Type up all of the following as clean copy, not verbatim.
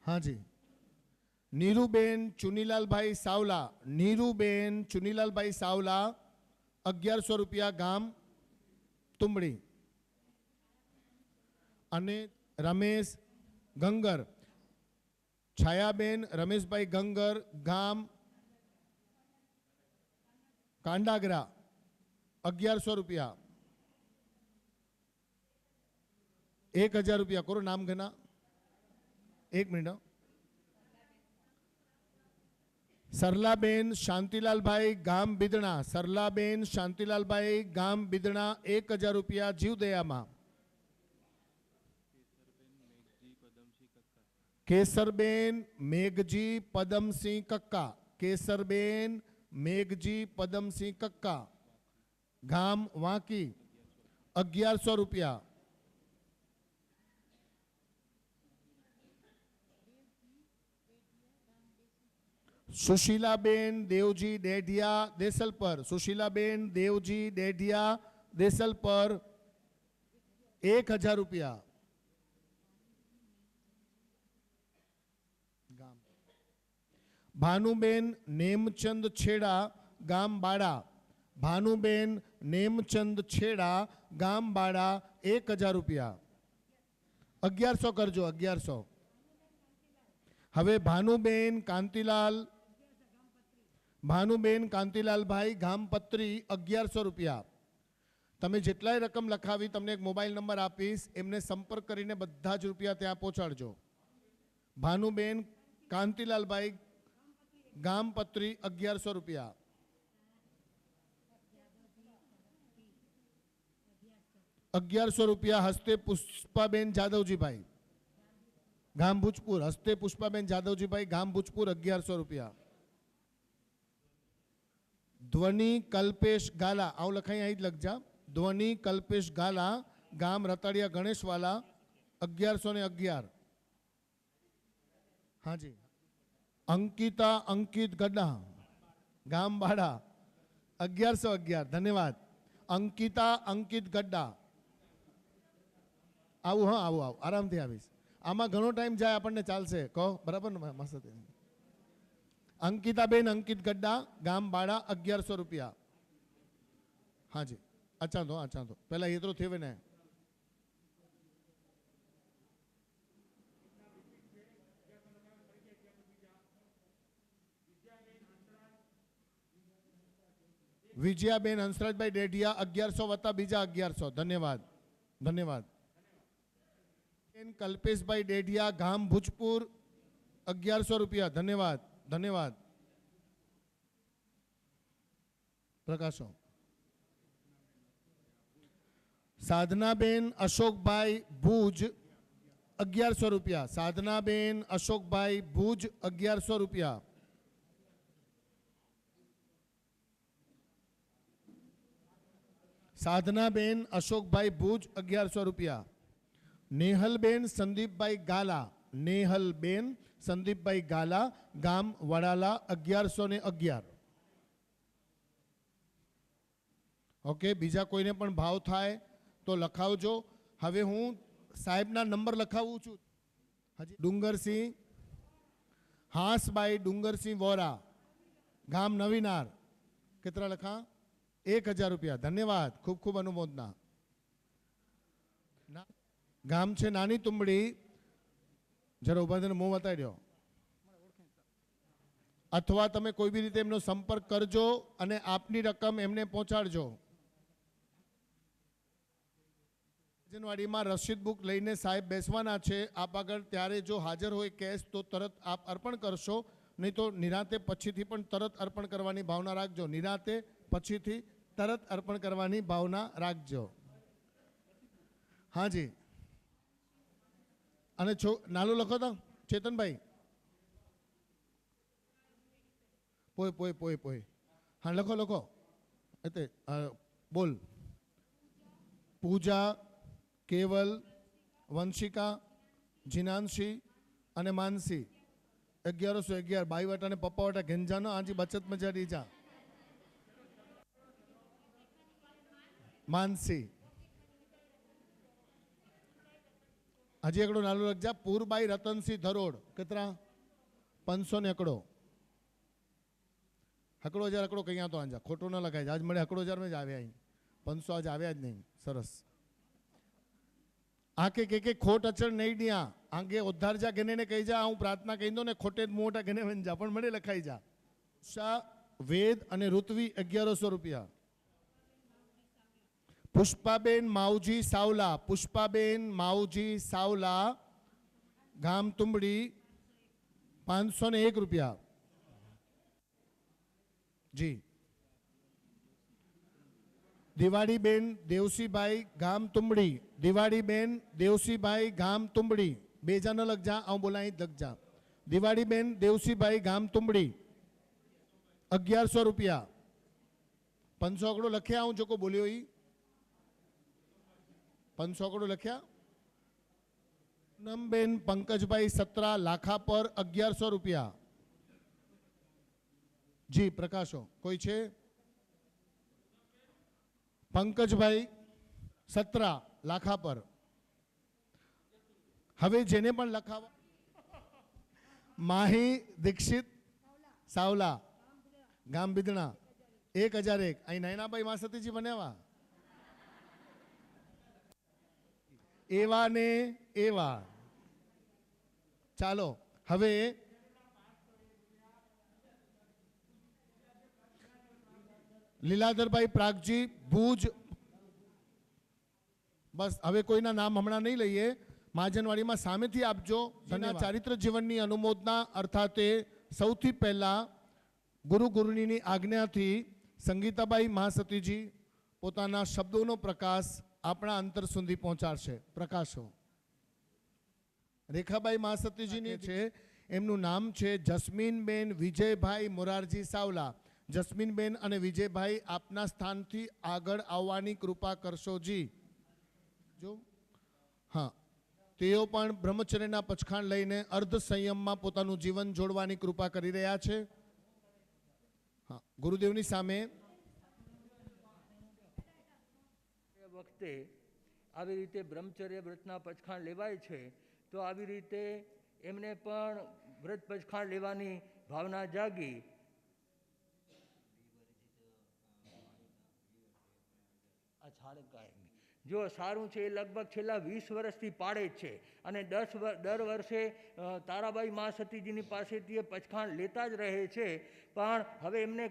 हाँ जी। नीरूबेन चुनीलाल भाई सावला, नीरूबेन चुनीलाल भाई सावला 1100 रुपया गाम तुमड़ी। अने रमेश गंगर, छायाबेन रमेश भाई गंगर गाम कांडागरा 1100 रुपया। 1000 रुपया करो नाम घना। एक मिनट। सरलाबेन शांतिलाल भाई गाम बिदना, सरलाबेन शांतिलाल भाई गाम बिदना 1000 रुपया जीव दया मां। केसरबेन मेघजी पदमसिंह कक्का, केसरबेन मेघजी पदमसिंह कक्का गाम वाकी 1100 रुपया। सुशीलाबेन देवजी डेढ़िया देसलपर, सुशीलाबेन देवजी डेढ़िया देसलपर 1000 रुपया। भानुबेन नेमचंद छेड़ा गाम बाड़ा, भानुबेन नेमचंद छेड़ा गाम बाड़ा 1000 रुपया। 1100 करजो 1100। हवे भानुबेन कांतिलाल, भानुबेन कांतिलाल भाई गाम पत्री 1100 रुपया। तमे जेटलाय रकम लखावी तमने एक मोबाइल नंबर आपीश, एमने संपर्क करीने बधा ज रुपया त्यां पहोंचाडजो। भानुबेन कांतिलाल भाई गाम पत्री 1100 रुपया। ₹1100 हस्ते पुष्पाबेन जादवजी भाई गाम भूजपुर, हस्ते पुष्पाबेन जादवजी भाई गाम भूजपुर 1100 रुपया। ध्वनि कल्पेश गाला, आव लखाई आई लग जा, ध्वनि कल्पेश गाला गाम रताड़िया गणेशवाला 1111। हाँ जी। अंकिता अंकित गड्ढा गाम बाड़ा 1111, धन्यवाद। अंकिता अंकित गड्ढा आવું, हाँ આવું આવું આરામથી આવીશ, આમાં ઘણો ટાઈમ જાય આપણને, ચાલશે કહો બરાબર ને મસ્ત। अंकिताबेन अंकित गड्ढा गाम बाड़ा 1100 रुपया। हाँ जी। अच्छा तो पहला ये तो थे वे ने विजयाबेन हंसराज भाई डेढ़िया 1100 वत्ता बीजा 1100, धन्यवाद धन्यवाद। कल्पेश भाई डेढ़िया गाम भूजपुर 1100 रुपया, धन्यवाद धन्यवाद। प्रकाशो साधनाबेन अशोक भाई भूज 1100 रुपया, साधनाबेन अशोक भाई भूज 1100 रुपया। साधनाबेन अशोक भाई भूज 1100 रुपया। नेहलबेन संदीप भाई गाला, नेहलबेन संदीप भाई गाला गाम वडाला 1111। ओके, बीजा कोईने पण भाव थाय तो लखावजो। हवे हूँ साहेबना नंबर लखावू छू। हजी डूंगरसिंह हासबाई डूंगरसिंह वोरा गाम नवीनार कितना लखा 1000 रुपया, धन्यवाद खूब खूब अनुमोदना। गाम छे नानी तुमड़ी, जरा उभा थईने मुंह बताई दो, अथवा तमे कोई भी रीते एमनो संपर्क करजो अने आपनी रकम एमने पहोंचाडजो। जनवाड़ी में रसीद बुक लईने साहेब बेसवाना छे, आप आगळ त्यारे जो हाजर होय केस तो तरत आप अर्पण करशो, नहीं तो निराते पछीथी पण तरत अर्पण करवानी भावना राखजो, निराते पछीथी तरत अर्पण करवानी भावना राखजो। हाँ जी। अने छो नालो लखो तो चेतन भाई पोए पोए पोए पोए, हाँ लखो लखो एते बोल। पूजा केवल वंशिका जिनांशी अने मानसी 1111 बाई वाटा ने पप्पा वाटा घेंजानो आज बचत में जड़ी जा। मानसी હજી એકડો નાલો લખજા પૂરબાઈ રતનસિંહ ધરોડ કેટલા 500 ને એકડો હકડો હજાર હકડો કઈ તો આંજા ખોટો ન લખાય આજ મળે હકડો હજાર માં જ આવ્યા અહીં 500 આજ આવ્યા જ નહીં સરસ આકે કે ખોટ અચળ નહીં દિયા આગે ઉદ્ધાર જા ગને ને કહી જા હું પ્રાર્થના કહી દો ને ખોટે મોટા ગને વન જા પણ મને લખાઈ જા ઉષા વેદ અને ઋત્વી 1100 રૂપિયા પુષ્પાબેન માવજી સાવલા પુષ્પાબેન માવજી સાવલા ગામ તુંબડી 501 રૂપિયા જી દિવાળીબેન દેવસીભાઈ ગામ તુંબડી દિવાળીબેન દેવસીભાઈ ગામ તુંબડી બે જા ન લખજા આવું બોલાય લખજા દિવાળીબેન દેવસીભાઈ ગામ તુંબડી 1100 રૂપિયા 500 આંકડો લખ્યા હું જોકો બોલ્યો ઈ 500 આંકડો લખ્યા નમબેન પંકજભાઈ સત્રા લાખા પર 1100 રૂપિયા જી પ્રકાશો કોઈ છે પંકજભાઈ સત્રા લાખા પર હવે જેને પણ લખાવા માહી દીક્ષિત સાવલા ગામ બિદણા 1001 અહીં નૈનાભાઈ માસતીજી બન્યા એવા ને એવા ચાલો હવે લીલાધરભાઈ પ્રાગજી ભુજ બસ હવે કોઈના નામ હમણાં નહીં લઈએ મહાજનવાડીમાં સામેથી આપજો તેના ચારિત્ર જીવનની અનુમોદના અર્થાતે સૌથી પહેલા ગુરુ ગુરુનીની આજ્ઞાથી સંગીતાબાઈ મહાસતીજી પોતાના શબ્દોનો પ્રકાશ આપણા અંતર સુધી પહોંચાડશે પ્રકાશો રેખાબાઈ મહાસતીજીની છે એમનું નામ છે જસ્મીનબેન વિજયભાઈ મોરારજી સાવલા જસ્મીનબેન અને વિજયભાઈ આપના સ્થાનથી આગળ આવવાની કૃપા કરશો જી જો હા તેઓ પણ બ્રહ્મચર્યના પચખાણ લઈને અર્ધ સંયમમાં પોતાનું જીવન જોડવાની કૃપા કરી રહ્યા છે હા ગુરુદેવની સામે વખતે આવી રીતે બ્રહ્મચર્ય વ્રતના પચખાણ લેવાય છે તો આવી રીતે એમને પણ વ્રત પચખાણ લેવાની ભાવના જાગી જો સારું છે એ લગભગ છેલ્લા 20 વર્ષથી પાડે જ છે અને દર વર્ષે તારાબાઈ મા સતીજીની પાસેથી એ પચખાણ લેતા જ રહે છે પણ હવે એમને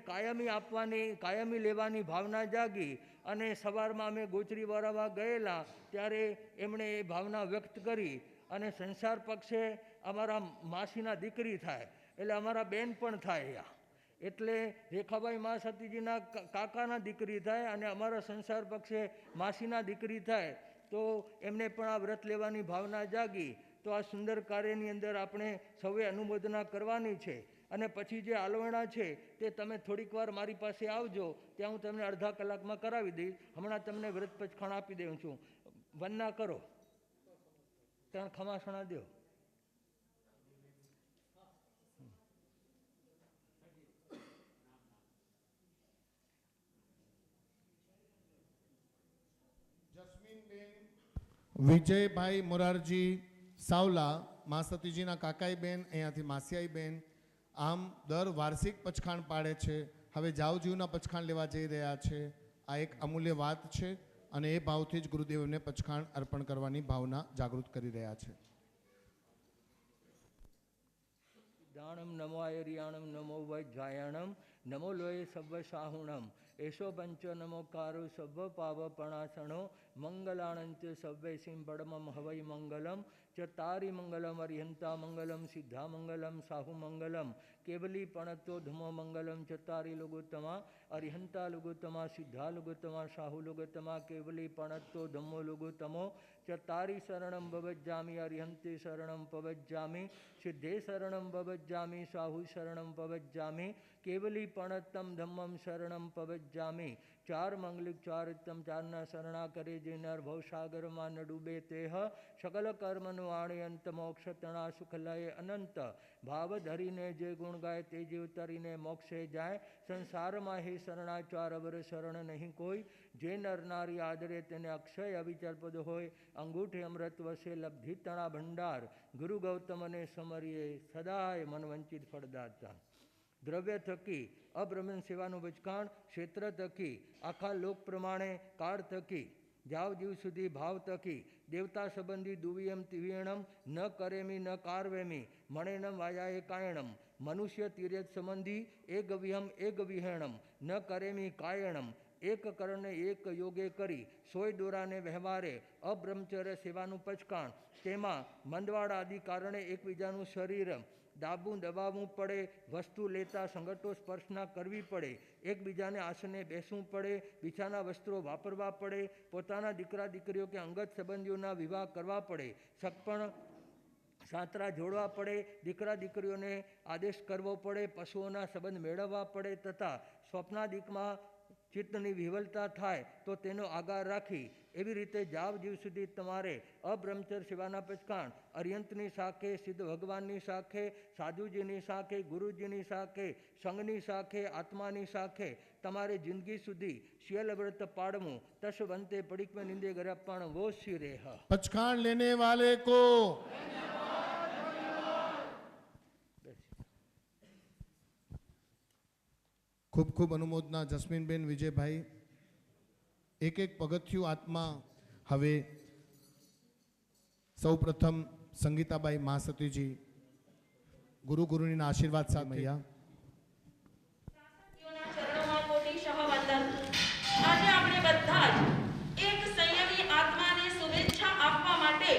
કાયમી લેવાની ભાવના જાગી અને સવારમાં અમે ગોચરી વરાવા ગયેલા ત્યારે એમણે એ ભાવના વ્યક્ત કરી અને સંસાર પક્ષે અમારા માસીના દીકરી થાય એટલે અમારા બેન પણ થાય એટલે રેખાબાઈ મા સતીજીના કાકાના દીકરી થાય અને અમારા સંસાર પક્ષે માસીના દીકરી થાય તો એમને પણ આ વ્રત લેવાની ભાવના જાગી તો આ સુંદર કાર્યની અંદર આપણે સૌએ અનુમોદના કરવાની છે અને પછી જે આલોવણા છે તે તમે થોડીક વાર મારી પાસે આવજો ત્યાં હું તમને અડધા કલાકમાં કરાવી દઈશ હમણાં તમને વ્રત પચખાણ આપી દઉં છું વંદના કરો ત્યાં ખમાસણા દો વિજયભાઈ મોરારજી સાવલા માસતીજીના કાકાઈ બેન અહીંયાથી માસિયાઈ બેન આમ દર વાર્ષિક પચખાણ પાડે છે હવે જાવજીવના પચખાણ લેવા જઈ રહ્યા છે આ એક અમૂલ્ય વાત છે અને એ ભાવથી જ ગુરુદેવને પચખાણ અર્પણ કરવાની ભાવના જાગૃત કરી રહ્યા છે દાણમ નમો આયરિયાણમ નમો વૈજાયણમ નમો લોય સબ્બ સાહુણમ એસો પંચ નમોકારો સબ્બ પાવપણાસણો મંગલાણંત્ય સબ્બે સિંહ પડમમ હવૈ મંગલમ ચતારી મંગલમ અરિહંતા મંગલમ સિદ્ધા મંગલમ સાહુ મંગલમ કેવલી પણતો ધમો મંગલમ ચતારી લુગોત્તમા અરિહંતા લુગોત્તમા સિદ્ધા લુગોત્તમા સાહુ લુગોત્તમા કેવલી પણતો ધમો લુગોત્તમો ચતારી શરણમ ભવજ્જામિ અરિહંતે શરણમ પવજ્જામિ સિદ્ધે શરણમ ભવજ્જામિ સાહુ શરણમ પવજ્જામિ કેવલી પણત્તમ ધમ્મમ શરણમ પવજ્જામિ પંચામી ચાર મંગલિક ચાર ઉત્તમ ચારના શરણા કરે જે નર ભવસાગરમાં ન ડૂબે તેહ સકલ કર્મનું વાણી અંત મોક્ષ તણા સુખ લય અનંત ભાવ ધરીને જે ગુણ ગાય તે જે ઉતરીને મોક્ષે જાય સંસારમાં હે શરણા ચાર અવર શરણ નહીં કોઈ જે નર નારી આદરે તેને અક્ષય અવિચર પદ હોય અંગૂઠે અમૃત વસે લબ્ધિ તણા ભંડાર ગુરુ ગૌતમને સમરીએ સદાય મન વંચિત ફળદાતા દ્રવ્ય થકી અબ્રહ્મણ સેવાનું વચકાણ ક્ષેત્ર થકી આખા લોક પ્રમાણે કાળ થકી જાવ જીવ સુધી ભાવ થકી દેવતા સંબંધી દુવિયમ તિવિયણમ ન કરેમી ન કારવેમી મણેનમ વાયાએ કાયણમ મનુષ્ય તિર્યત સંબંધી એક વિહમ એક વિહેણમ ન કરેમી કાયણમ એક કરણે એક યોગે કરી સોય દોરાને વ્યવહારે અબ્રહ્મચર્ય સેવાનું પચકાણ તેમાં મંદવાડ આદિ કારણે એકબીજાનું શરીર દાબવું દબાવવું પડે વસ્તુ લેતા સંગઠો સ્પર્શના કરવી પડે એકબીજાને આસને બેસવું પડે બીજાના વસ્ત્રો વાપરવા પડે પોતાના દીકરા દીકરીઓ કે અંગત સંબંધીઓના વિવાહ કરવા પડે સગપણ સાંતરા જોડવા પડે દીકરા દીકરીઓને આદેશ કરવો પડે પશુઓના સંબંધ મેળવવા પડે તથા સ્વપ્નાદિકમાં ચિત્તની વિહવલતા થાય તો તેનો આગાર રાખી એવી રીતે જાવ જીવ સુધી તમારે અબ્રહ્મચર્ય સેવાના પચકાણ અર્યંતની શાખે સિદ્ધ ભગવાનની શાખે સાધુજીની શાખે ગુરુજીની શાખે સંઘની શાખે આત્માની શાખે તમારે જિંદગી સુધી શિયલ વ્રત પાડવું તશવંતે પડીક में निंदे गरप्पण वो शिरे पचकान लेने वाले को ખૂબ ખૂબ અનુમોદના જસ્મીનબેન વિજયભાઈ એક એક પગથિયું આત્મા હવે સૌ પ્રથમ સંગીતાબાઈ મહાસતીજી ગુરુના આશીર્વાદ સાથે મૈયા ચરણોમાં કોટીશઃ વંદન આજે આપણે બધા જ એક સંયમી આત્માને શુભેચ્છા આપવા માટે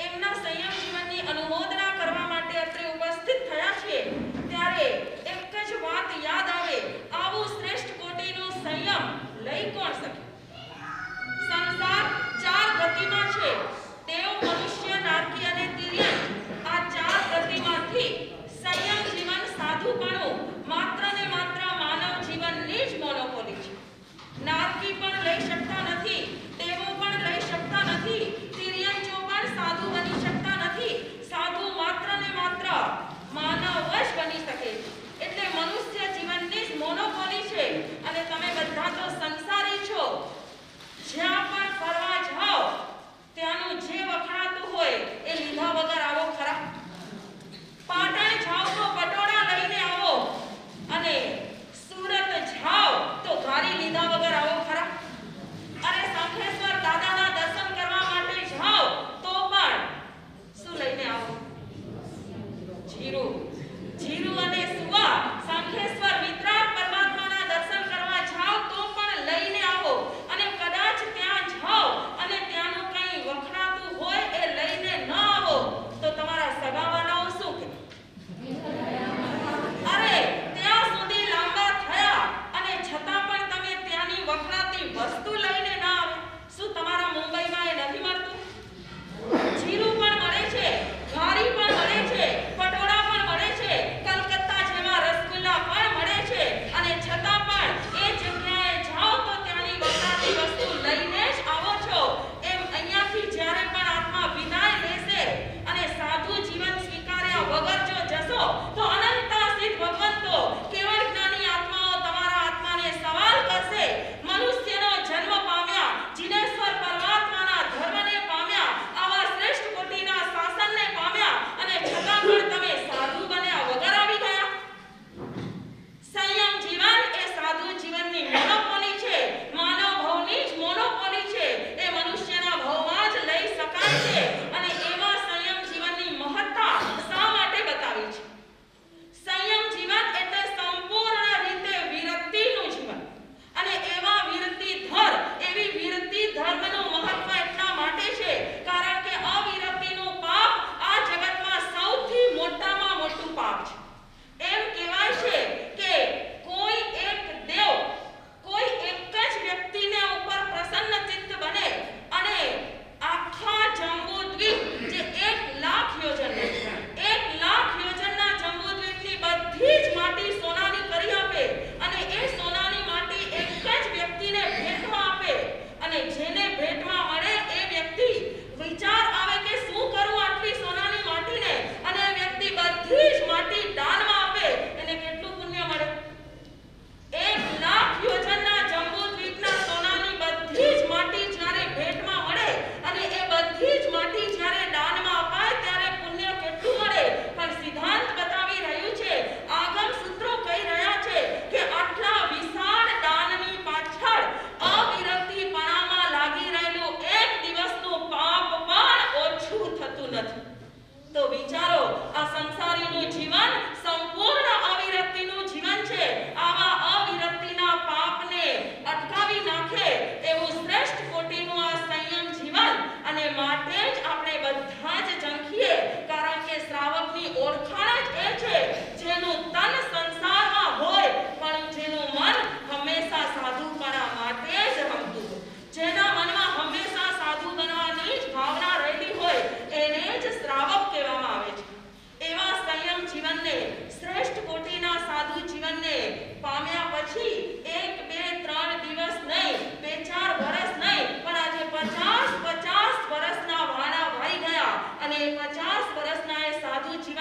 એમના સંયમ જીવનની અનુમોદના કરવા માટે અત્રે ઉપસ્થિત થયા છીએ ત્યારે એક જ વાત યાદ આવે આવું શ્રેષ્ઠ કોટીનું સંયમ લઈ કોણ શકે સંસાર ચાર ગતિમાં છે દેવ મનુષ્ય નારકી અને તિર્યક આ ચાર ગતિમાંથી સંયમ જીવન સાધુપણું માત્ર ને માત્ર માનવ જીવનની જ મોનોપોલી છે નારકી પણ લઈ શકતા નથી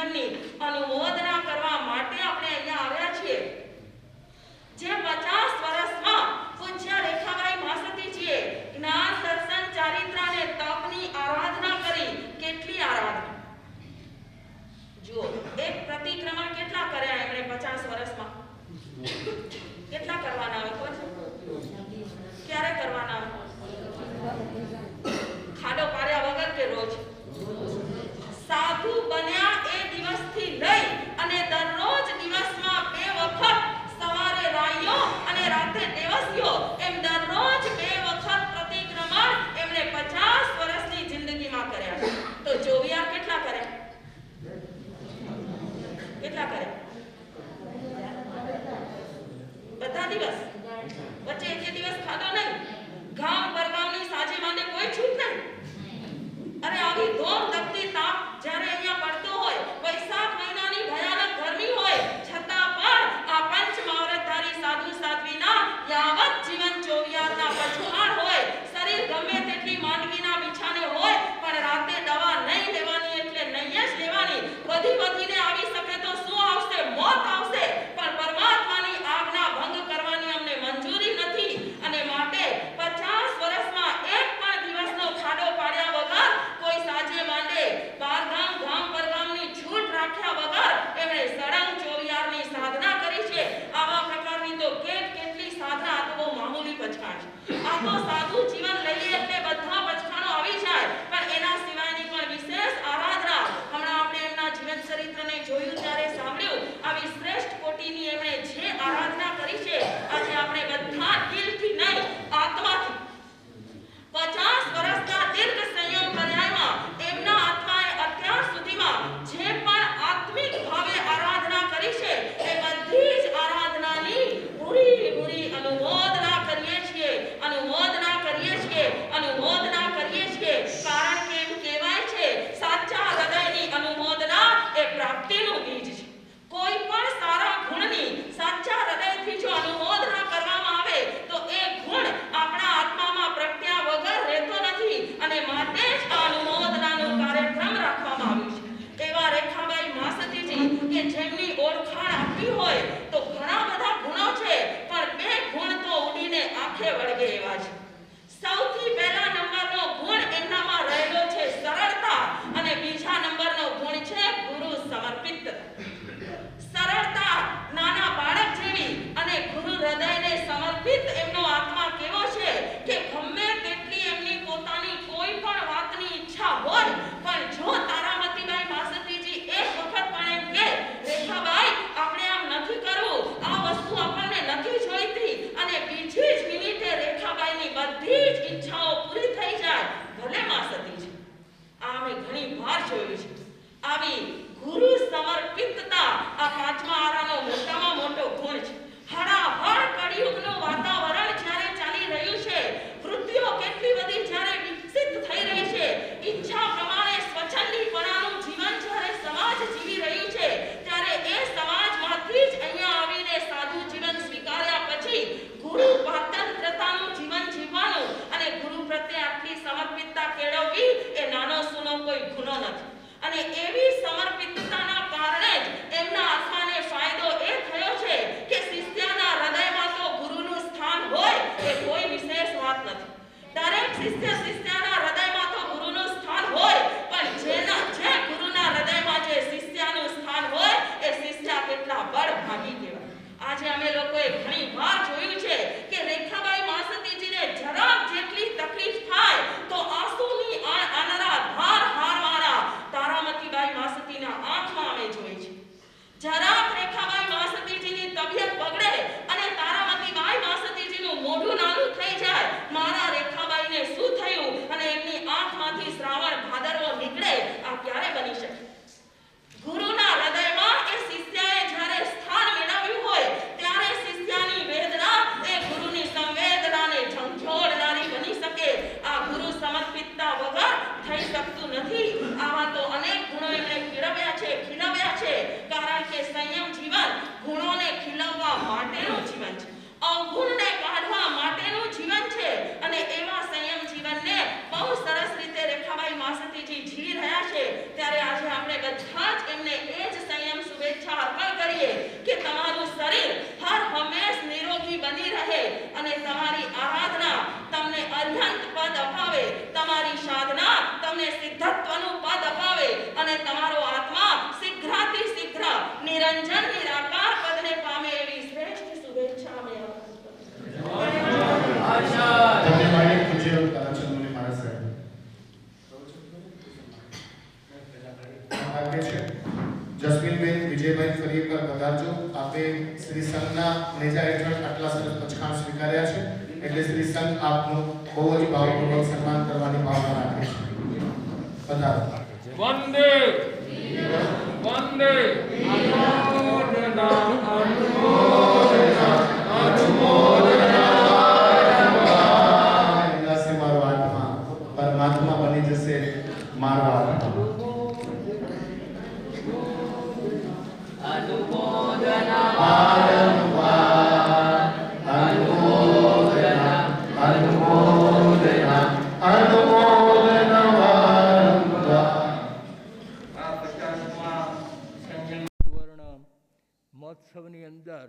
જીવનની અનુમોદના કરવા માટે આપણે અહીંયા આવ્યા છીએ. જે 50 વર્ષમાં પૂજ્ય રેખાબાઈ માસતીજીએ જ્ઞાન દર્શન ચારિત્ર અને તપની આરાધના કરી. કેટલી આરાધના! જુઓ, એક પ્રતિક્રમણ કેટલા કર્યા એમણે 50 વર્ષમાં? કેટલા કરવાના આવે ખબર છે? ક્યારે કરવાના આવે? ખાડો પાડ્યા વગર કે રોજ? સાધુ બન્યા એ દિવસથી લઈ અને દરરોજ દિવસમાં 2 વખત, સવારે રાયો અને રાતે દેવસ્યો, એમ દરરોજ 2 વખત પ્રતિક્રમણ એમણે 50 વર્ષની જિંદગીમાં કર્યા. તો જોવિયા કેટલા કર્યા? કેટલા કર્યા? બધા દિવસ? વચ્ચે એક દિવસ ખાધો નહીં? ગામ પરગામની સાજે માંડે કોઈ છૂટ નહીં? અરે આવી ધોમ તપતી તાપ જ્યારે અહીંયા પડતો હોય, વૈશાખ મહિનાની ભયાનક ગરમી હોય, છતાં પણ આ પંચમહાવરતધારી સાધુ સાધ્વીના યાવત જીવન ચોવિયારના પછવાડ હોય, શરીર ગમે તેટલી માંડવીના બિછાને હોય, પણ રાતે દવા નહીં લેવાની એટલે નહીં જ લેવાની. વધીને આવી શકે તો શું આવશે? મોત આવશે. પણ પરમાત્માની આજ્ઞા ભંગ કરવાની અમને મંજૂરી નથી. અને માટે 50 વર્ષમાં એક પણ દિવસનો ખાડો પાડ્યા વગર, કોઈ સાજે માંડે બારગામ ગામ પરગામની છૂટ રાખ્યા વગર એમણે સળંગ ચોવિયારની સાધના કરી છે. આવા પ્રકારની તો કેટલી સાધના. આ તો બહુ મામૂલી પછાણ છે. આ તો સાધુ જીવન લઈએ એટલે બધા પછાણો આવી જાય, પણ એના સિવાયની પણ વિશેષ આરાધના. હમણાં આપણે એમના જીવન ચરિત્રને જોયું ત્યારે સાંભળ્યું આવી શ્રેષ્ઠ કોટીની એમણે જે આરાધના કરી છે. આજે આપણે બધા દિલથી નહીં, આત્માથી 50 વર્ષના દીર્ઘ સંયમ પર્યાયમાં એમના આત્માએ અત્યાર સુધીમાં જે પણ આત્મિક ભાવે આરાધના કરી છે, એ બધી જ આરાધનાની પૂરી અનુમોદના કરીએ છીએ. કારણ કે એમ કહેવાય છે, સાચા હૃદયની અનુમોદના એ પ્રાપ્તિનું બીજ છે. કોઈ પણ સારા ગુણની સાચા હૃદયથી જો અનુમોદના કરવામાં આવે તો એ ગુણ આપણા આત્મામાં પ્રગટ્યા વગર રહેતો નથી. અને માટે જ આ અનુમોદનાનો કાર્યક્રમ રાખવામાં આવ્યો છે. એવા રેખાબાઈ માસતીજી કે જેમની ઓળખાણ આપવી હોય તો ઘણા બધા ગુણો છે, પણ 2 ગુણ તો ઉડીને આંખે વળગે એવા છે. સૌથી પહેલા નંબરનો ગુણ એમનામાં રહેલો છે સરળતા, અને બીજા નંબરનો ગુણ છે ગુરુ સમર્પિતતા. સરળતા નાના બાળક જેવી અને ગુરુ હૃદયને સમર્પિત એમનો આત્મા કેવો છે કે ગમે તેટલી એમની પોતાની કોઈ પણ વાતની ઈચ્છા હોય, પણ જો તારામતીબાઈ માસતીજી એક વખત પણ એમ કે, રેખાબાઈ આપણે આમ નથી કરવું, આ વસ્તુ આપણને નથી જોઈતી, અને બીજી જ મિનિટે રેખાબાઈની બધી જ ઈચ્છાઓ પૂરી થઈ જાય, ભલે માસતીજી. આ અમે ઘણી વાર જોયું છે. આવી ગુરુ સમર્પિતતા આ 5મા આરાનો મોટામાં મોટો ગુણ છે. હળાહળ કળિયુગનું વાતાવરણ જ્યારે ચાલી રહ્યું છે, વૃત્તિઓ કેટલી બધી જ્યારે વિકસિત થઈ રહી છે, ઈચ્છા પ્રમાણે સ્વચ્છંદીપણાનું જીવન જ્યારે સમાજ જીવી રહ્યું છે, ત્યારે એ સમાજમાંથી જ અહીંયા આવીને સાધુ જીવન સ્વીકાર્યા પછી ગુરુ પાત્રતાનું જીવન જીવવાનું અને ગુરુ પ્રત્યે આટલી સમર્પિતતા કેળવવી એ નાનો સૂનો કોઈ ગુનો નથી. અને એવી સમર્પિતતાના કારણે જ એમના આત્માને ફાયદો એ થયો છે કે શિષ્યના હૃદયમાં તો ગુરુનું સ્થાન હોય એ કોઈ વિશેષ વાત નથી. દરેક શિષ્યના હૃદયમાં તો ગુરુનું સ્થાન હોય, પણ જે ગુરુના હૃદયમાં જે શિષ્યનું સ્થાન હોય એ શિષ્ય કેટલા બળભાગી કહેવાય. આજે અમે લોકોએ ઘણી વાર જોયું છે કે રેખાબાઈ માસતીજીને જરાક જેટલી તકલીફ થાય તો આંસુની આનરા ધાર હારવાના તારામતીબાઈ માસતીના આંખમાં અમે જોઈ છે. જરાક રેખાબાઈ માસતીજીની તબિયત બગડે અને તારામતીબાઈ માસતીજીનું મોઢું નાનું થઈ જાય, મારા રેખાબાઈને શું થયું, અને એમની આંખમાંથી શ્રાવણ ભાદરવો નીકળે, આ ક્યારે બની શકે? ગુરુના હૃદયમાં એ શિષ્યએ જ્યારે સ્થાન મેળવ્યું હોય ત્યારે શિષ્યની વેદના એ ગુરુની સંવેદનાને ઝંઝોળનારી બની શકે. આ ગુરુ સમર્પિતતા વગર થઈ શકતું નથી. આવા તો અનેક ગુણો એમણે ખીલવ્યા છે, કારણ કે સંયમ જીવન ગુણોને ખીલવવા માટેનું જીવન છે, અવગુણને કાઢવા માટેનું જીવન છે. અને એવા સંયમ જીવનને બહુ સરસ રીતે રેખાબાઈ માસતીજી જીવી રહ્યા છે. ત્યારે આજે આપણે બધા જ એમને જસ્મીનબેન વિજયભાઈ ફરી એકવાર વધારજો. આપે શ્રી સંઘના નેજા હેઠળ આટલા સરસ પચખાણ સ્વીકાર્યા છે એટલે શ્રી સંઘ આપનું બહુ જ ભાવપૂર્વક સન્માન કરવાની ભાવના રાખે છે. વધારો. વંદે વંદે અનુમોદના અનુમોદના અનુમોદના. એનાથી મારો આત્મા પરમાત્મા બની જશે. મારો આત્મા મહોત્સવની અંદર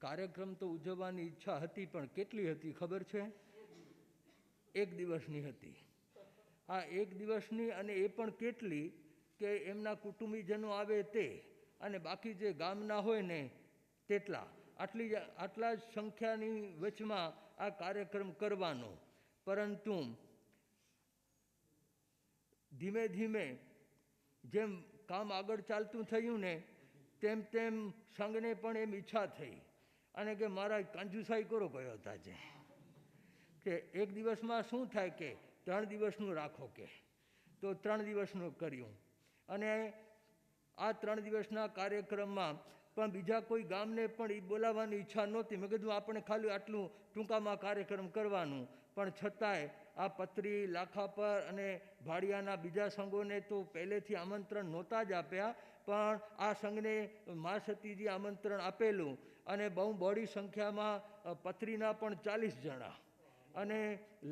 કાર્યક્રમ તો ઉજવવાની ઈચ્છા હતી, પણ કેટલી હતી ખબર છે? એક દિવસની હતી. આ એક દિવસની, અને એ પણ કેટલી કે એમના કુટુંબીજનો આવે તે, અને બાકી જે ગામના હોય ને તેટલા, આટલા જ સંખ્યાની વચમાં આ કાર્યક્રમ કરવાનો. પરંતુ ધીમે ધીમે જેમ કામ આગળ ચાલતું થયું ને તેમ તેમ સંઘને પણ એમ ઈચ્છા થઈ, અને કે મારા કાંજુસાઈ કરો કયો હતા છે કે એક દિવસમાં શું થાય કે 3 દિવસનું રાખો, કે તો 3 દિવસનું કર્યું. અને આ 3 દિવસના કાર્યક્રમમાં પણ બીજા કોઈ ગામને પણ એ બોલાવવાની ઈચ્છા નહોતી. મેં કીધું આપણે ખાલી આટલું ટૂંકામાં કાર્યક્રમ કરવાનું, પણ છતાંય આ પત્રી, લાખાપર અને ભાડિયાના બીજા સંઘોને તો પહેલેથી આમંત્રણ નહોતા જ આપ્યા, પણ આ સંઘને મા સતીજી આમંત્રણ આપેલું, અને બહુ બહોળી સંખ્યામાં પત્રીના પણ 40 જણા અને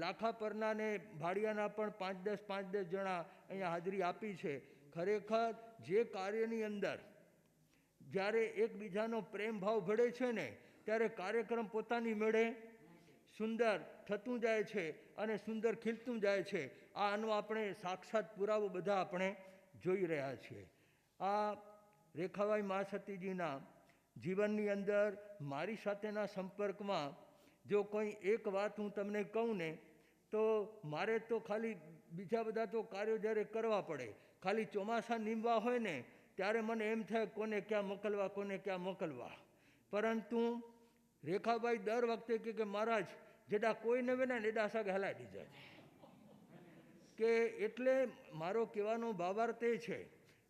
લાખાપરના ને ભાડિયાના પણ 5-10 જણા અહીંયા હાજરી આપી છે. ખરેખર જે કાર્યની અંદર જ્યારે એકબીજાનો પ્રેમ ભાવ ભળે છે ને ત્યારે કાર્યક્રમ પોતાની મેળે સુંદર થતું જાય છે અને સુંદર ખીલતું જાય છે. આનો આપણે સાક્ષાત પુરાવો બધા આપણે જોઈ રહ્યા છીએ. આ રેખાબાઈ મા સતીજીના જીવનની અંદર મારી સાથેના સંપર્કમાં જો કોઈ એક વાત હું તમને કહું ને તો મારે તો ખાલી બીજા બધા તો કાર્યો જ્યારે કરવા પડે, ખાલી ચોમાસા નીમવા હોય ને ત્યારે મને એમ થાય કોને ક્યાં મોકલવા, કોને ક્યાં મોકલવા. પરંતુ રેખાબાઈ દર વખતે કે મહારાજ જેડા કોઈ ન હોય ને એડા સાગે હલાવી દીધા કે, એટલે મારો કહેવાનો ભાવાર્થ એ છે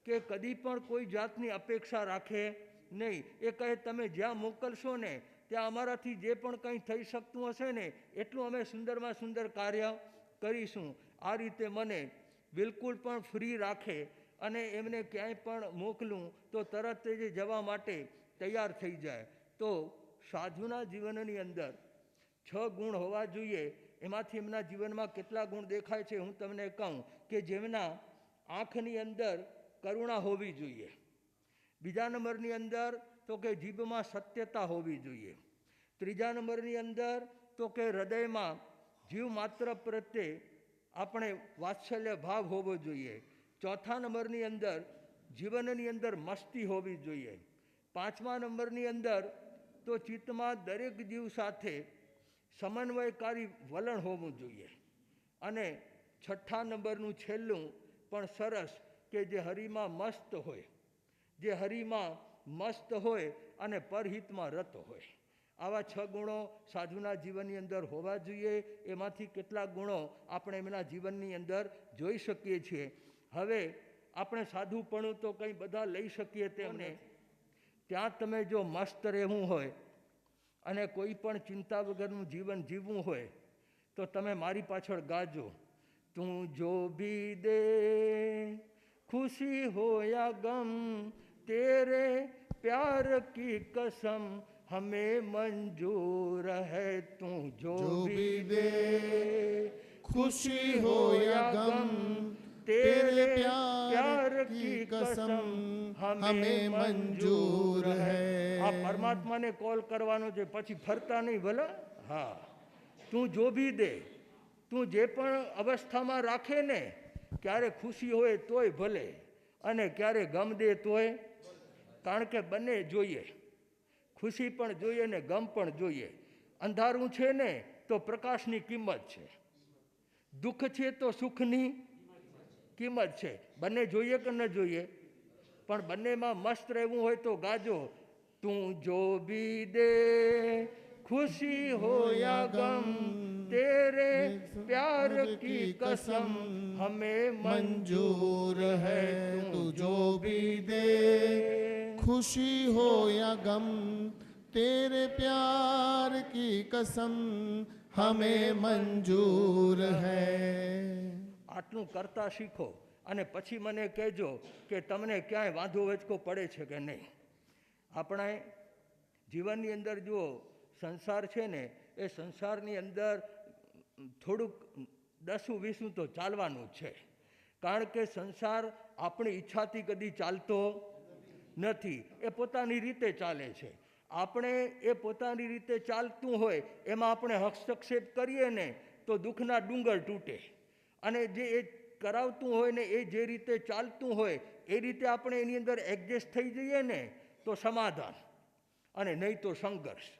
કે કદી પણ કોઈ જાતની અપેક્ષા રાખે નહીં. એ કહે તમે જ્યાં મોકલશો ને ત્યાં અમારાથી જે પણ કંઈ થઈ શકતું હશે ને એટલું અમે સુંદરમાં સુંદર કાર્ય કરીશું. આ રીતે મને બિલકુલ પણ ફ્રી રાખે, અને એમને ક્યાંય પણ મોકલું તો તરત જ જવા માટે તૈયાર થઈ જાય. તો સાધુના જીવનની અંદર 6 ગુણ હોવા જોઈએ. એમાંથી એમના જીવનમાં કેટલા ગુણ દેખાય છે હું તમને કહું કે જેમના આંખની અંદર કરુણા હોવી જોઈએ. બીજા નંબરની અંદર તો કે જીભમાં સત્યતા હોવી જોઈએ. ત્રીજા નંબરની અંદર તો કે હૃદયમાં જીવ માત્ર પ્રત્યે આપણે વાત્સલ્ય ભાવ હોવો જોઈએ. ચોથા નંબરની અંદર જીવનની અંદર મસ્તી હોવી જોઈએ. 5મા નંબરની અંદર તો ચિત્તમાં દરેક જીવ સાથે સમન્વયકારી વલણ હોવું જોઈએ. અને 6ઠ્ઠા નંબરનું છેલ્લું પણ સરસ કે જે હરિમાં મસ્ત હોય, જે હરિમાં મસ્ત હોય અને પરહિતમાં રત હોય. આવા 6 ગુણો સાધુના જીવનની અંદર હોવા જોઈએ. એમાંથી કેટલાક ગુણો આપણે એમના જીવનની અંદર જોઈ શકીએ છીએ. હવે આપણે સાધુપણું તો કંઈ બધા લઈ શકીએ તેમ નહીં. ત્યાં તમે જો મસ્ત રહેવું હોય અને કોઈ પણ ચિંતા વગરનું જીવન જીવવું હોય તો તમે મારી પાછળ ગાજો. તું જો ભી દે ખુશી હો યા ગમ તેરે પ્યાર કી કસમ हमें मंजूर है. तू जो भी दे खुशी हो या गम तेरे प्यार की कसम हमें मंजूर है. આ પરમાત્માને કોલ કરવાનો છે, પછી ફરતા નહીં ભલે. હા, તું જો ભી દે, તું જે પણ અવસ્થામાં રાખે ને, ક્યારે ખુશી હોય તોય ભલે અને ક્યારે ગમ દે તોય, કારણ કે બંને જોઈએ. ખુશી પણ જોઈએ ને ગમ પણ જોઈએ. અંધારું છે ને તો પ્રકાશની કિંમત છે, દુઃખ છે તો સુખની કિંમત છે. બંને જોઈએ કે ન જોઈએ? પણ બંનેમાં મસ્ત રહેવું હોય તો ગાજો, તું જો ભી દે खुशी हो या गम तेरे प्यार की कसम हमें मंजूर है तू जो भी दे खुशी हो या गम तेरे प्यार की कसम हमें मंजूर है. આટલું કરતા શીખો અને પછી મને કહેજો કે તમને ક્યાંય વાંધો વચકો પડે છે કે નહીં. આપણે જીવનની અંદર જુઓ, સંસાર છે ને એ સંસારની અંદર થોડુંક 10-20 તો ચાલવાનું જ છે, કારણ કે સંસાર આપણી ઈચ્છાથી કદી ચાલતો નથી, એ પોતાની રીતે ચાલે છે. આપણે એ પોતાની રીતે ચાલતું હોય એમાં આપણે હસ્તક્ષેપ કરીએ ને તો દુઃખના ડુંગર તૂટે, અને જે એ કરાવતું હોય ને એ જે રીતે ચાલતું હોય એ રીતે આપણે એની અંદર એડજસ્ટ થઈ જઈએ ને તો સમાધાન, અને નહીં તો સંઘર્ષ.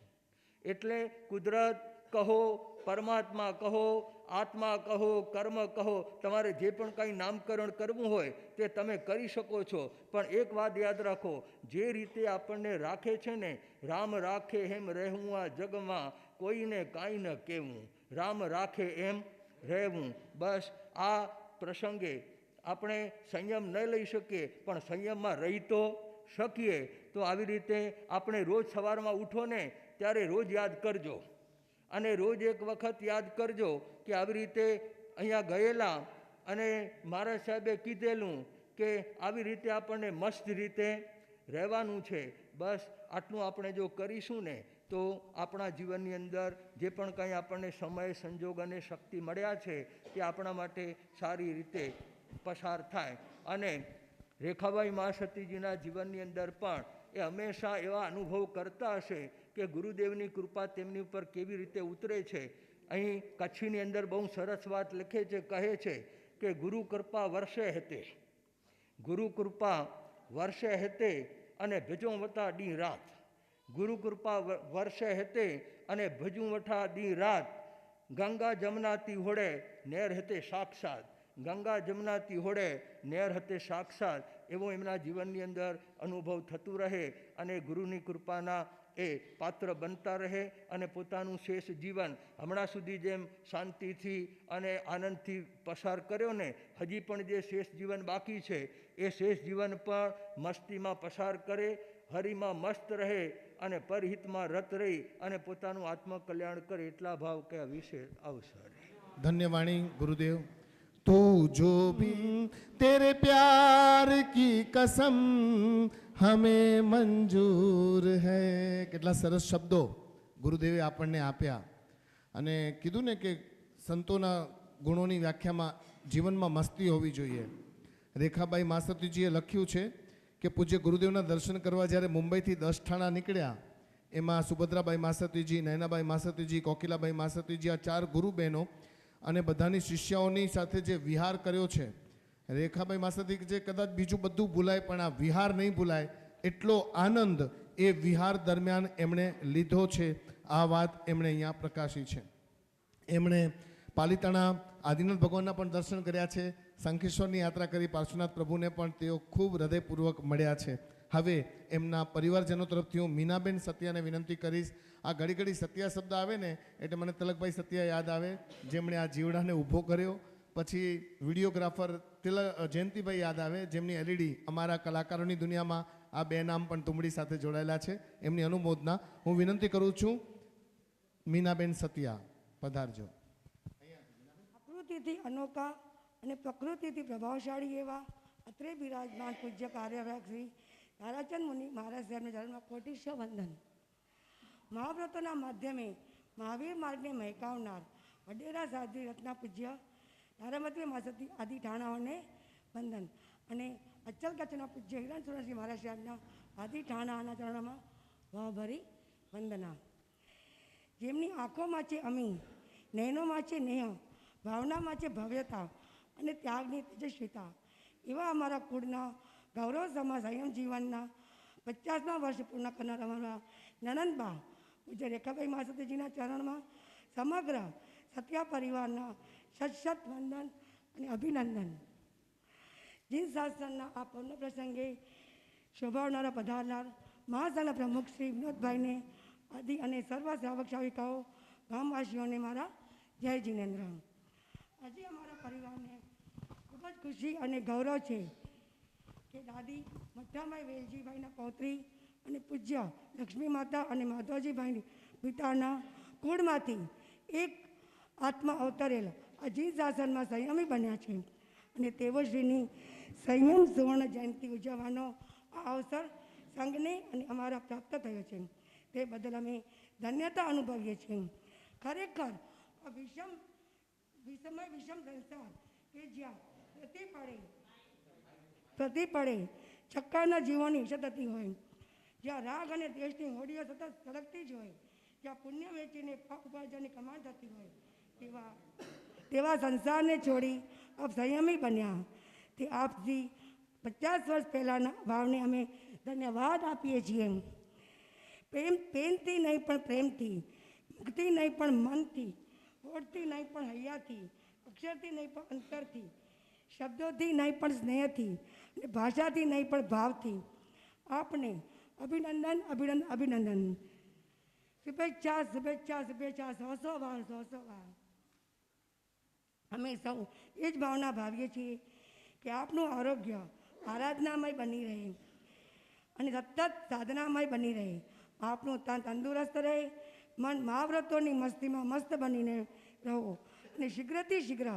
એટલે કુદરત કહો, પરમાત્મા કહો, આત્મા કહો, કર્મ કહો, તમારે જે પણ કાંઈ નામકરણ કરવું હોય તે તમે કરી શકો છો. પણ એક વાત યાદ રાખો, જે રીતે આપણને રાખે છે ને, રામ રાખે એમ રહેવું આ જગમાં, કોઈને કાંઈ ન કહેવું, રામ રાખે એમ રહેવું. બસ આ પ્રસંગે આપણે સંયમ ન લઈ શકીએ પણ સંયમમાં રહી તો શકીએ. તો આવી રીતે આપણે રોજ સવારમાં ઉઠો ને ત્યારે રોજ યાદ કરજો, અને રોજ એક વખત યાદ કરજો કે આવી રીતે અહીંયા ગયેલા અને મહારાજ સાહેબે કીધેલું કે આવી રીતે આપણને મસ્ત રીતે રહેવાનું છે. બસ આટલું આપણે જો કરીશું ને તો આપણા જીવનની અંદર જે પણ કંઈ આપણને સમય, સંજોગ અને શક્તિ મળ્યા છે તે આપણા માટે સારી રીતે પસાર થાય. અને રેખાબાઈ મહાસતીજીના જીવનની અંદર પણ એ હંમેશા એવા અનુભવ કરતા હશે કે ગુરુદેવની કૃપા તેમની ઉપર કેવી રીતે ઉતરે છે. અહીં કચ્છીની અંદર બહુ સરસ વાત લખે છે, કહે છે કે ગુરુ કૃપા વર્ષે હેતે, ગુરુ કૃપા વર્ષે હેતે અને ભજું વટા દી રાત, ગુરુ કૃપા વર્ષે હેતે અને ભજું વટા દી રાત, ગંગા જમનાતી હોડે નેર હેતે સાક્ષાત, ગંગા જમનાતી હોડે નેર હતે સાક્ષાત. એવો એમના જીવનની અંદર અનુભવ થતું રહે અને ગુરુની કૃપાના એ પાત્ર બનતા રહે અને પોતાનું શેષ જીવન હમણાં સુધી જેમ શાંતિથી અને આનંદથી પસાર કર્યો ને, હજી પણ જે શેષ જીવન બાકી છે એ શેષ જીવન પણ મસ્તીમાં પસાર કરે, હરિમાં મસ્ત રહે અને પરહિતમાં રત રહી અને પોતાનું આત્મકલ્યાણ કરે. એટલા ભાવ કે આ વિશે અવસર. ધન્યવાણી ગુરુદેવ. तू जो भी तेरे प्यार की कसम हमें मंजूर है. કેટલા સરસ શબ્દો ગુરુદેવે આપણને આપ્યા અને કીધું ને કે સંતોના ગુણોની વ્યાખ્યામાં જીવનમાં મસ્તી હોવી જોઈએ. રેખાબાઈ માસતીજીએ લખ્યું છે કે પૂજ્ય ગુરુદેવના દર્શન કરવા જ્યારે મુંબઈથી 10 ઠાણા નીકળ્યા, એમાં સુભદ્રાબાઈ માસતીજી, નયનાબાઈ માસતીજી, કોકિલાબાઈ માસતીજી, આ 4 ગુરુ બહેનો અને બધાની શિષ્યાઓની સાથે જે વિહાર કર્યો છે. રેખાબાઈ માસતી જે કદાચ બીજું બધું ભૂલાય પણ આ વિહાર નહીં ભૂલાય, એટલો આનંદ એ વિહાર દરમિયાન એમણે લીધો છે. આ વાત એમણે અહીંયા પ્રકાશી છે. એમણે પાલિતાણા આદિનાથ ભગવાનના પણ દર્શન કર્યા છે, શંખેશ્વરની યાત્રા કરી, પાર્શ્વનાથ પ્રભુને પણ તેઓ ખૂબ હૃદયપૂર્વક મળ્યા છે. હવે એમના પરિવારજનો તરફથી હું મીનાબેન સતિયાને વિનંતી કરીશ. આ ઘડી ઘડી સતિયા શબ્દ આવે ને એટલે મને તલકભાઈ સતિયા યાદ આવે, જેમણે આ જીવડાને ઊભો કર્યો. પછી વિડીયોગ્રાફર જયંતિભાઈ યાદ આવે, જેમની LED અમારા કલાકારોની દુનિયામાં આ 2 નામ પણ તુંબડી સાથે જોડાયેલા છે. એમની અનુમોદના હું વિનંતી કરું છું. મીનાબેન સતિયા પધારજો. પ્રકૃતિથી અનોખા અને પ્રકૃતિથી પ્રભાવશાળી એવા અત્રે બિરાજમાન પૂજ્ય કાર્યવાહક શ્રી તારાચંદ મુનિ મહારાજ સાહેબને ચરણમાં કોટીશ્વર વંદન. મહાવ્રતોના માધ્યમે મહાવીર માર્ગને મહેકાવનાર વડેરા સાધ્વી રત્ના પૂજ્ય તારામતી માસતી આદિ ઠાણાઓને વંદન. અને અચલ કચ્છના પૂજ્ય હિરણ સુરસિંહ મહારાજ સાહેબના આદિ ઠાણાના ચરણોમાં ભાવભરી વંદના. જેમની આંખોમાં છે અમી, નયનોમાં છે નેહ, ભાવનામાં છે ભવ્યતા અને ત્યાગની તેજસ્વીતા, એવા અમારા કુળના ગૌરવ સમા સંયમ જીવનના 50મા વર્ષ પૂર્ણ કરનાર અમારા નનંદબા પૂજ્ય રેખાબાઈ મહાસતીજીના ચરણમાં સમગ્ર સત્યા પરિવારના સત વંદન અને અભિનંદન. જીન શાસ્ત્રના આ પૂર્ણ પ્રસંગે શોભાવનારા પધારનાર મહાસંઘના પ્રમુખ શ્રી વિનોદભાઈને આદિ અને સર્વ શ્રાવક શ્રાવિકાઓ ગામવાસીઓને મારા જય જિનેન્દ્ર. આજે અમારા પરિવારને ખૂબ જ ખુશી અને ગૌરવ છે કે દાદી મઠ્ઠાભાઈ વેલજીભાઈના પૌત્રી અને પૂજ્ય લક્ષ્મી માતા અને માધવજીભાઈની પિતાના કુળમાંથી એક આત્મા અવતરેલ આ જીન શાસનમાં સંયમી બન્યા છે અને તેઓ શ્રીની સંયમ સુવર્ણ જયંતિ ઉજવવાનો આ અવસર સંઘને અને અમારા પ્રાપ્ત થયો છે. તે બદલ અમે ધન્યતા અનુભવીએ છીએ. ખરેખર આ વિષમ સંસાર કે જ્યાં પ્રતિ પડે ચક્કાના જીવોની ઈચ્છા થતી હોય, જ્યાં રાગ અને દ્વેષની હોડીઓ સતત સળગતી જ હોય, જ્યાં પુણ્ય વેચીને ઉપાર્જનની કમાણ થતી હોય, તેવા સંસારને છોડી આપ સંયમી બન્યા. તે આપથી 50 વર્ષ પહેલાંના ભાવને અમે ધન્યવાદ આપીએ છીએ. પેનથી નહીં પણ પ્રેમથી, મુખથી નહીં પણ મનથી, હોઠથી નહીં પણ હૈયાથી, અક્ષરથી નહીં પણ અંતરથી, શબ્દોથી નહીં પણ સ્નેહથી અને ભાષાથી નહીં પણ ભાવથી આપને અભિનંદન અભિનંદન અભિનંદન. શુભેચ્છા શુભેચ્છા શુભેચ્છા. 100 વાર 100 વાર. અમે સૌ એ જ ભાવના ભાવીએ છીએ કે આપનું આરોગ્ય આરાધનામય બની રહે અને સતત સાધનામય બની રહે. આપનું તન તંદુરસ્ત રહે, મન મહાવ્રતોની મસ્તીમાં મસ્ત બનીને રહો અને શીઘ્રથી શીઘ્ર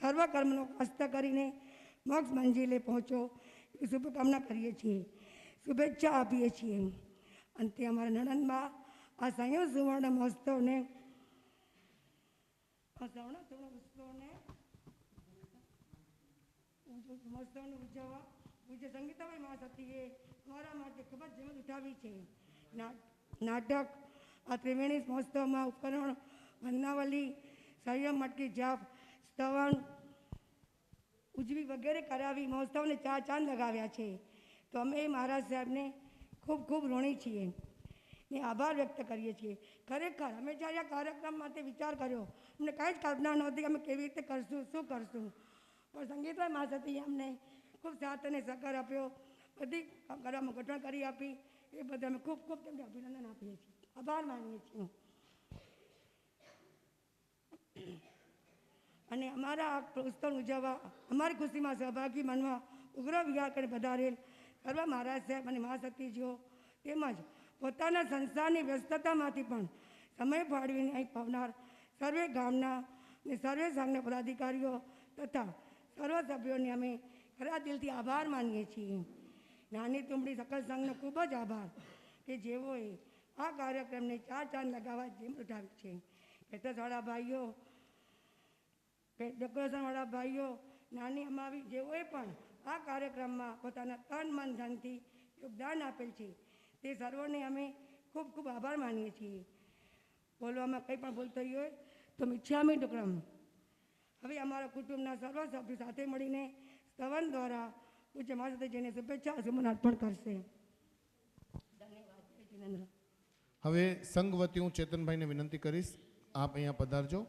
સર્વ કર્મનો હસ્ત કરીને મોક્ષ મંજિલે પહોંચો એવી શુભકામના કરીએ છીએ, શુભેચ્છા આપીએ છીએ. અંતે અમારા નણંદમાં આ સંયમ સુવર્ણ મહોત્સવને ઉજવવા પૂજ્ય સંગીતાભાઈ મહાસતીએ અમારા માટે ખૂબ જ જહેમત ઉઠાવી છે. નાટક આ ત્રિવેણી મહોત્સવમાં ઉપકરણ, વંદનાવલી, સંયમ, મટકી જાપ, સ્તવન, ઉજવી વગેરે કરાવી મહોત્સવને ચાંદ લગાવ્યા છે. તો અમે મહારાજ સાહેબને ખૂબ ખૂબ ઋણી છીએ ને આભાર વ્યક્ત કરીએ છીએ. ખરેખર અમે જ્યારે આ કાર્યક્રમ માટે વિચાર કર્યો, અમને કાંઈ જ કલ્પના નહોતી કે અમે કેવી રીતે કરશું, શું કરશું. પણ સંગીતભાઈ મહાસતીએ અમને ખૂબ સાથ અને સહકાર આપ્યો, બધી કરવામાં ગોઠવણ કરી આપી. એ બધા અમે ખૂબ ખૂબ તેમને અભિનંદન આપીએ છીએ, આભાર માનીએ છીએ. અને અમારા આ ઉત્સવ ઉજવવા અમારી ખુશીમાં સહભાગી બનવા ઉગ્ર વિહાર કરી પધારેલ સર્વ મહારાજ સાહેબ અને મહાસતીજીઓ તેમજ પોતાના સંસારની વ્યસ્તતામાંથી પણ સમય ફાળવીને અહીં પહોંચનાર સર્વે ગામના અને સર્વે સંઘના પદાધિકારીઓ તથા સર્વ સભ્યોને અમે ખરા દિલથી આભાર માનીએ છીએ. નાની તુંબડી સકલ સંઘનો ખૂબ જ આભાર કે જેઓએ આ કાર્યક્રમને ચાંદ લગાવવા જેમ ઉઠાવી છે. પેટસવાળા ભાઈઓ, ડેકોરેશનવાળા ભાઈઓ, નાની અમાવી જેઓએ પણ આ કાર્યક્રમમાં પોતાના તન મન ધનથી યોગદાન આપેલ છે, તે સર્વોને અમે ખૂબ ખૂબ આભાર માનીએ છીએ. બોલવામાં કંઈ પણ ભૂલ થઈ હોય તો મિચ્છામી ડુક્કડમ. હવે અમારા કુટુંબના સર્વ સભ્યો સાથે મળીને સ્તવન દ્વારા પૂજ્ય મહાસતીજીને શુભેચ્છા સુમન અર્પણ કરશે. ધન્યવાદ. જય જિનેન્દ્ર. હવે સંઘ વતી હું ચેતનભાઈને વિનંતી કરીશ, આપ અહીંયા પધારજો.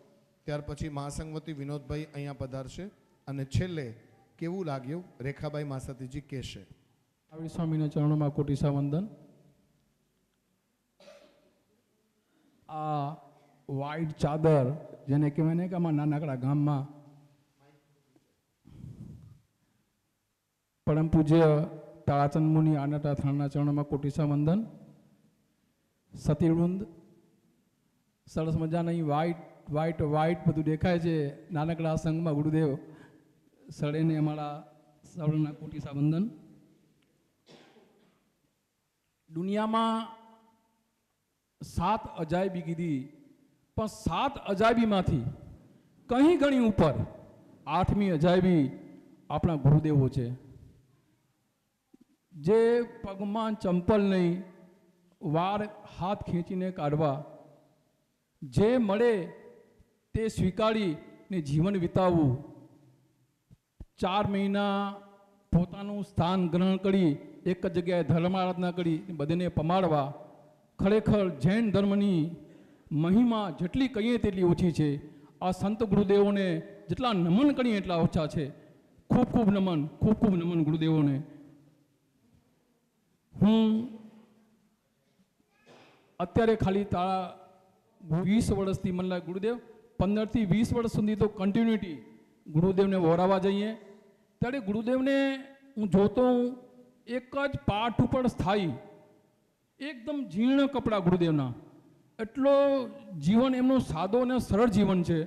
ત્યાર પછી મહાસંઘ વતી વિનોદભાઈ અહીંયા પધારશે અને છેલ્લે કેવું લાગ્યું રેખાબાઈ મહાસતીજી કહેશે. આવી સ્વામીના ચરણોમાં કોટીસા વંદન. આ વ્હાઈટ ચાદર જેને કહેવાય ને કે આમાં નાનકડા ગામમાં પરમ પૂજ્ય તારાચંદ મુનિ આનટા થાણના ચરણોમાં કોટીસા વંદન. સતીવૃંદ સરસ મજાના વ્હાઈટ વ્હાઈટ વ્હાઈટ બધું દેખાય છે. નાનકડા સંઘમાં ગુરુદેવ સળેને અમારા સૌના કોટીસા વંદન. દુનિયામાં 7 અજાયબી કીધી, પણ 7 અજાયબીમાંથી કંઈ ઘણી ઉપર 8મી અજાયબી આપણા ગુરુદેવો છે, જે પગમાં ચંપલ નહીં, વાર હાથ ખેંચીને કાઢવા, જે મળે તે સ્વીકારીને જીવન વિતાવવું, 4 મહિના પોતાનું સ્થાન ગ્રહણ કરી એક જ જગ્યાએ ધર્મ આરાધના કરી બધાને પમાડવા. ખરેખર જૈન ધર્મની મહિમા જેટલી કહીએ તેટલી ઓછી છે. આ સંત ગુરુદેવોને જેટલા નમન કરીએ એટલા ઓછા છે. ખૂબ ખૂબ નમન, ખૂબ ખૂબ નમન ગુરુદેવોને. હું અત્યારે ખાલી તારા 20 વર્ષથી મને લાગે ગુરુદેવ 15 થી 20 વર્ષ સુધી તો કન્ટિન્યુટી ગુરુદેવને વહોરાવા જઈએ ત્યારે ગુરુદેવને હું જોતો હું એક જ પાઠ ઉપર સ્થાયી એકદમ જીર્ણ કપડાં ગુરુદેવના એટલો જીવન એમનું સાદો અને સરળ જીવન છે.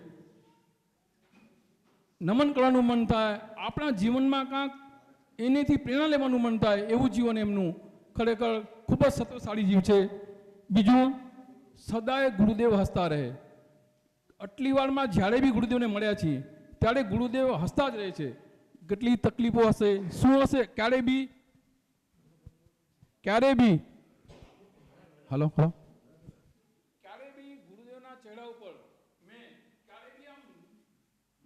નમન કરવાનું મન થાય, આપણા જીવનમાં કાંક એનેથી પ્રેરણા લેવાનું મન થાય એવું જીવન એમનું ખરેખર ખૂબ જ સત્વશાળી જીવ છે. બીજું સદાય ગુરુદેવ હસતા રહે. આટલી વારમાં જ્યારે બી ગુરુદેવને મળ્યા છીએ ત્યારે ગુરુદેવ હસતા જ રહે છે. કેટલી તકલીફો હશે, શું હશે, ક્યારે બી હલો ક્યારે બી ગુરુદેવના ચહેરા ઉપર મેં ક્યારે બી આમ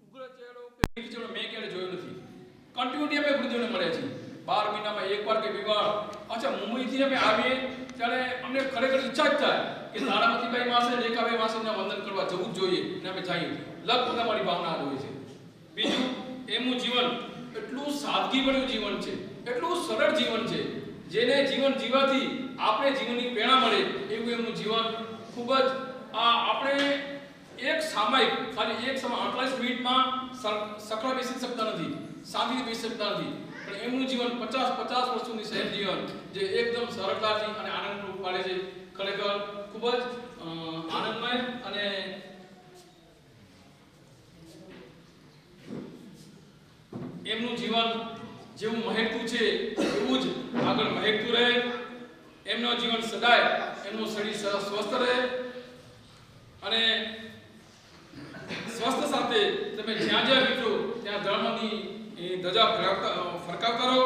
ઉગ્ર ચહેરો કે વીર ચહેરો મેં ક્યારે જોયો નથી. કન્ટિન્યુટી અમે ગુરુદેવને મળ્યા છીએ 12 મહિનામાં એકવાર કે બીવાર. અચ્છા, મુંબઈથી અમે આવીએ ત્યારે અમને ખરેખર ઈચ્છા જ થાય કે તારામતીભાઈ માસે રેખાભાઈ માસીના વંદન કરવા જવું જ જોઈએ ને અમે જઈએ. લગભગ અમારી ભાવના હોય છે. બીજું એમનું જીવન એટલું સાદગીભર્યું જીવન છે, એટલું સરળ જીવન છે, જેને જીવન જીવવાથી આપણે જીવનની પ્રેરણા મળે એવું એમનું જીવન ખૂબ જ આપણે એક સામાયિક ખાલી એક સમય 48 મિનિટમાં સખડા બેસી શકતા નથી, શાંતિથી બેસી શકતા નથી, પણ એમનું જીવન 50 વર્ષ સુધી સહેજ જીવન જે એકદમ સરળતાથી અને આનંદ પૂરું પાડે છે. ખરેખર ખૂબ જ આનંદમય અને એમનું જીવન જેવું મહેકતું છે એવું જ આગળ મહેકતું રહે. એમનું જીવન સદાય એમનું શરીર સ્વસ્થ રહે અને સ્વસ્થ સાથે તમે જ્યાં જ્યાં નીકળો ત્યાં ધર્મની ધજા ફરકાવતા રહો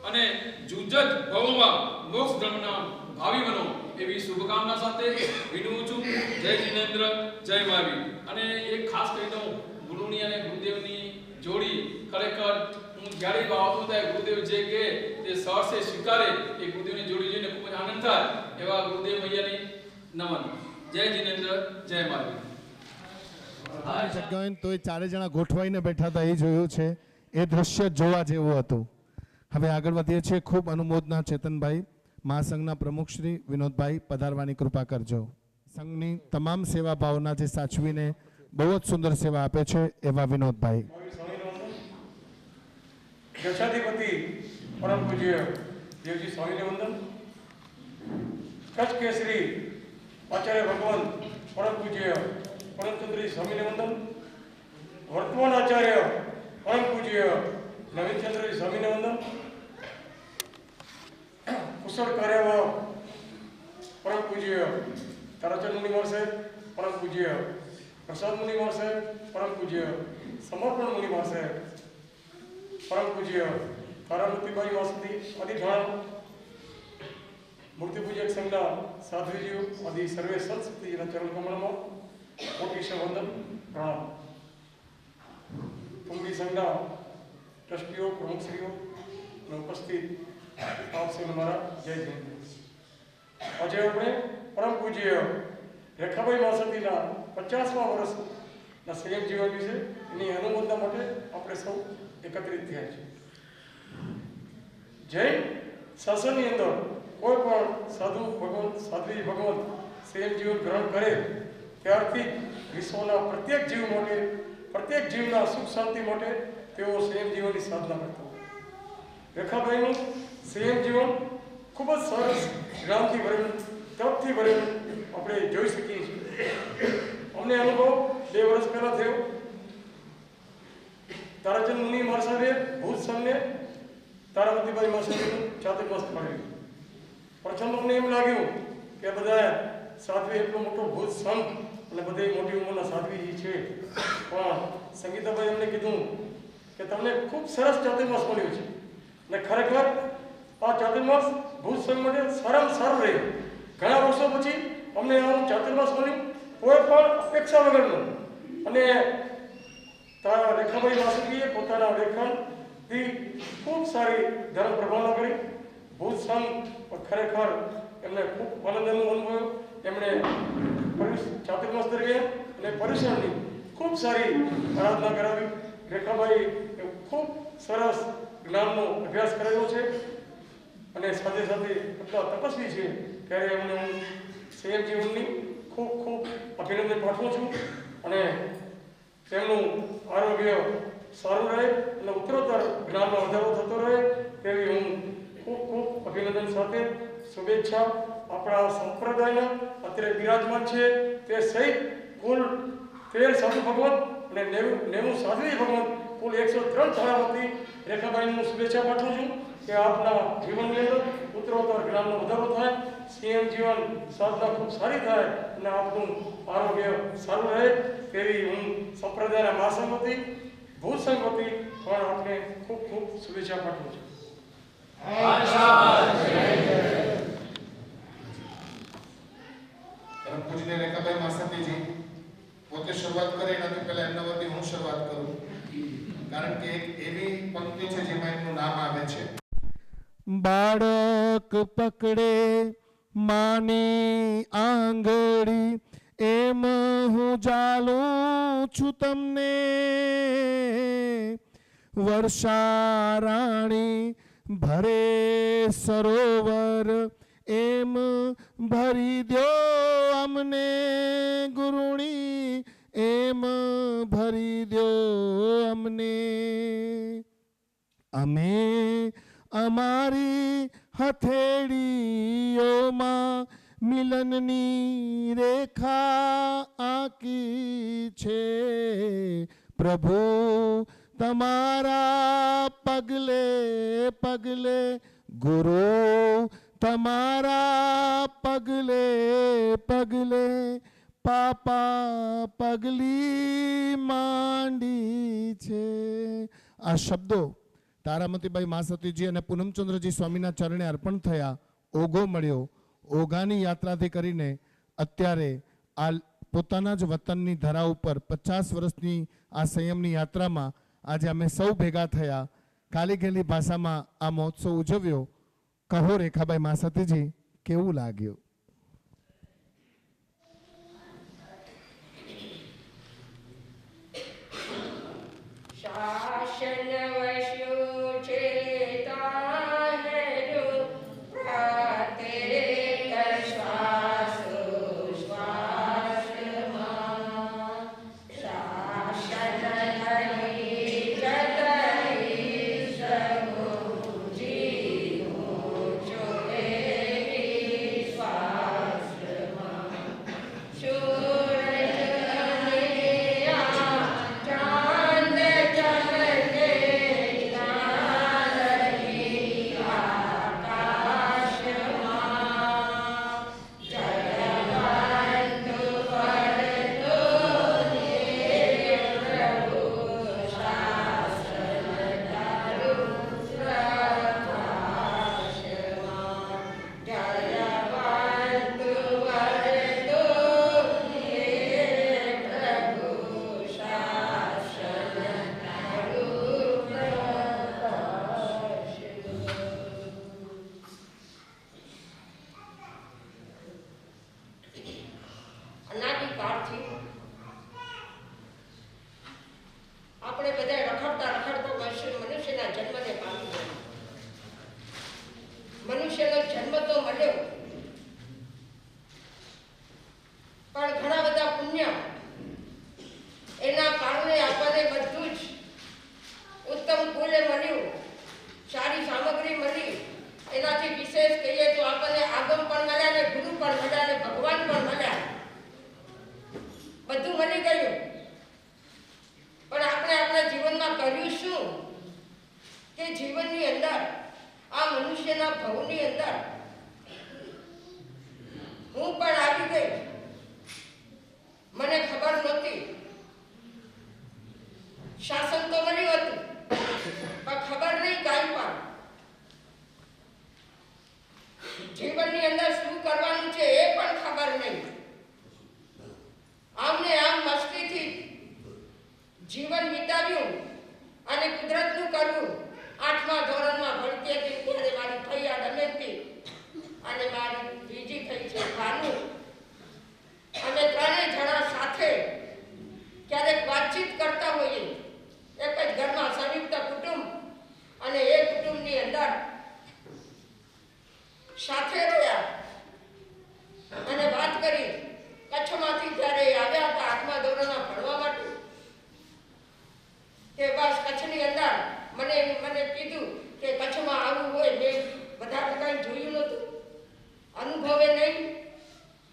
અને જુજજ ભવોમાં મોક્ષ ધર્મના ભાવી બનો એવી શુભકામના સાથે વિનવું છું. જય જિનેન્દ્ર, જય મહાવીર. અને એક ખાસ કહી દઉં, ગુરુની અને ગુરુદેવની જોડી ખરેખર હું જ્યારે આવતો થાય ગુરુદેવ જે કે તે સહર્ષે સ્વીકારે એ ગુરુદેવની જોડી જોઈને ખૂબ જ આનંદ થાય એવા ગુરુદેવ મૈયાની નમન. જય જિનેન્દ્ર, જય મહાવીર. જગ્યાએ તો એ ચારે જણા ગોઠવાઈને બેઠા હતા એ જોયું છે. એ દૃશ્ય જોવા જેવું હતું. હવે આગળ વધીએ છીએ. ખૂબ અનુમોદના ચેતનભાઈ, મહાસંઘના પ્રમુખ શ્રી વિનોદભાઈ પધારવાની કૃપા કરજો. સંઘની તમામ સેવા ભાવના જે સાચવીને બહુ જ સુંદર સેવા આપે છે એવા વિનોદભાઈ. यक्षाधिपति परम पूज्य देवजी स्वामी ने वंदन. कच्छ केसरी आचार्य भगवान परम पूज्य परमचंद्री स्वामी ने वंदन. वर्तमान आचार्य परम पूज्य नवीन चंद्र स्वामी ने वंदन. कुशल कार्य परम पूज्य ताराचंद मुनि महाराज परम पूज्य प्रसाद मुनि महाराज परम पूज्य समर्पण मुनि महाराज परम पूज्य तारामतीबाई वासुदी आदि घણા મૂર્તિ પૂજક સંઘના સાધુજીઓ આદિ સર્વે સંસ્કૃતિના ચરણ કમળમાં કોટી વંદન પ્રણામ. તુંબી સંઘના ટ્રસ્ટીઓ, પ્રમુખશ્રીઓ અને ઉપસ્થિત આપ સૌને મારા જય જયંતિ. આજે આપણે પરમ પૂજ્ય રેખાભાઈ માસતીના 50મા વર્ષના સંયમ જીવન વિશે એની અનુમોદના માટે આપણે સૌ એકત્રિત થયા છે. જૈન શાસનની અંદર કોઈ પણ સાધુ ભગવાન સાધ્વી ભગવાન સંયમ જીવન ગ્રહણ કરે ત્યારથી વિશ્વના પ્રત્યેક જીવ માટે, પ્રત્યેક જીવના સુખ શાંતિ માટે તેઓ સંયમ જીવનની સાધના કરતા હોય. રેખાભાઈનું સંયમ જીવન ખૂબ જ સરસ જ્ઞાનથી ભરેલું, તપથી ભરેલું આપણે જોઈ શકીએ છીએ. અમને અનુભવ 2 વર્ષ પહેલા થયો. તારાચંદ મુનિ મહારાજ સાહેબે ભૂત સંઘને તારામતીબાઈ માસાજીનું ચાતુર્માસ પાડ્યું. પ્રથમ અમને એમ લાગ્યું કે બધા સાધ્વી એટલો મોટો ભૂત સંઘ અને બધી મોટી ઉંમરના સાધ્વી છે, પણ સંગીતાભાઈ એમને કીધું કે તમને ખૂબ સરસ ચાતુર્માસ મળ્યો છે અને ખરેખર આ ચાતુર્માસ ભૂત સંઘ માટે સારામાં સારું રહ્યું. ઘણા વર્ષો પછી અમને આવું ચાતુર્માસ મળ્યું, કોઈ પણ અપેક્ષા વગરનું. અને તારા રેખાભાઈ વાસુકીએ પોતાના લેખનથી ખૂબ સારી ધર્મ પ્રભાવના કરી. ભૂત સંઘ ખરેખર એમને ખૂબ આનંદ અનુભવ્યો. એમણે ચાતુર્માસ દરમિયાન અને પર્યુષણની ખૂબ સારી આરાધના કરાવી. રેખાભાઈ ખૂબ સરસ જ્ઞાનનો અભ્યાસ કરેલો છે અને સાથે સાથે એટલા તપસ્વી છે ત્યારે એમને હું સંયમ જીવનની ખૂબ ખૂબ અભિનંદન પાઠવું છું અને તેમનું આરોગ્ય સારું રહે અને ઉત્તરોત્તર જ્ઞાનમાં વધારો થતો રહે તેવી હું ખૂબ ખૂબ અભિનંદન સાથે શુભેચ્છા આપણા સંપ્રદાયના અત્યારે બિરાજમાન છે તે સહિત કુલ 13 સાધુ ભગવત અને 90 સાધ્વી ભગવત કુલ 103 ધારાવતી રેખાબાઈને હું શુભેચ્છા પાઠવું છું કે આપના જીવનની અંદર ઉત્તરોત્તર જ્ઞાનનો વધારો થાય, સંયમ જીવન સાધના ખૂબ સારી થાય અને આપનું આરોગ્ય સારું રહે તેવી હું સંપ્રદાયના મહાસંઘ ભૂત સંઘ વતી પણ આપને ખૂબ ખૂબ શુભેચ્છા પાઠવું છું. પરમ પૂજ્ય રેખાભાઈ માસતીજી પોતે શરૂઆત કરે એનાથી પહેલા એમના વતી હું શરૂઆત કરું, કારણ કે એક એવી પંક્તિ છે જેમાં એમનું નામ આવે છે. બાળક પકડે માની આંગળી એમ હું જાલું છું તમને, વર્ષા રાણી ભરે સરોવર એમ ભરી દ્યો અમને, ગુરુણી એમ ભરી દ્યો અમને. અમે અમારી હથેળીઓમાં મિલનની રેખા આંકી છે, પ્રભુ તમારા પગલે પગલે, ગુરુ તમારા પગલે પગલે, પાપા પગલી માંડી છે. આ શબ્દો તારામતીબાઈ માસતીજી અને પૂનમચંદ્રજી સ્વામીના ચરણે અર્પણ થયા. ઓઘો મળ્યો. ઓઘાની યાત્રાથી કરીને અત્યારે આ પોતાના જ વતનની ધરા ઉપર 50 વર્ષની આ સંયમની યાત્રામાં આજે અમે સૌ ભેગા થયા. ખાલી ગયેલી ભાષામાં આ મહોત્સવ ઉજવ્યો. કહો રેખાબાઈ માસતીજી, કેવું લાગ્યું? સાથે રહ્યા અને વાત કરી. કચ્છમાંથી જ્યારે આવ્યા હતા 8મા ધોરણમાં ભણવા માટે, કે બસ કચ્છની અંદર મને કીધું કે કચ્છમાં આવવું હોય. મેં બધા કાંઈ જોયું નહોતું, અનુભવે નહીં,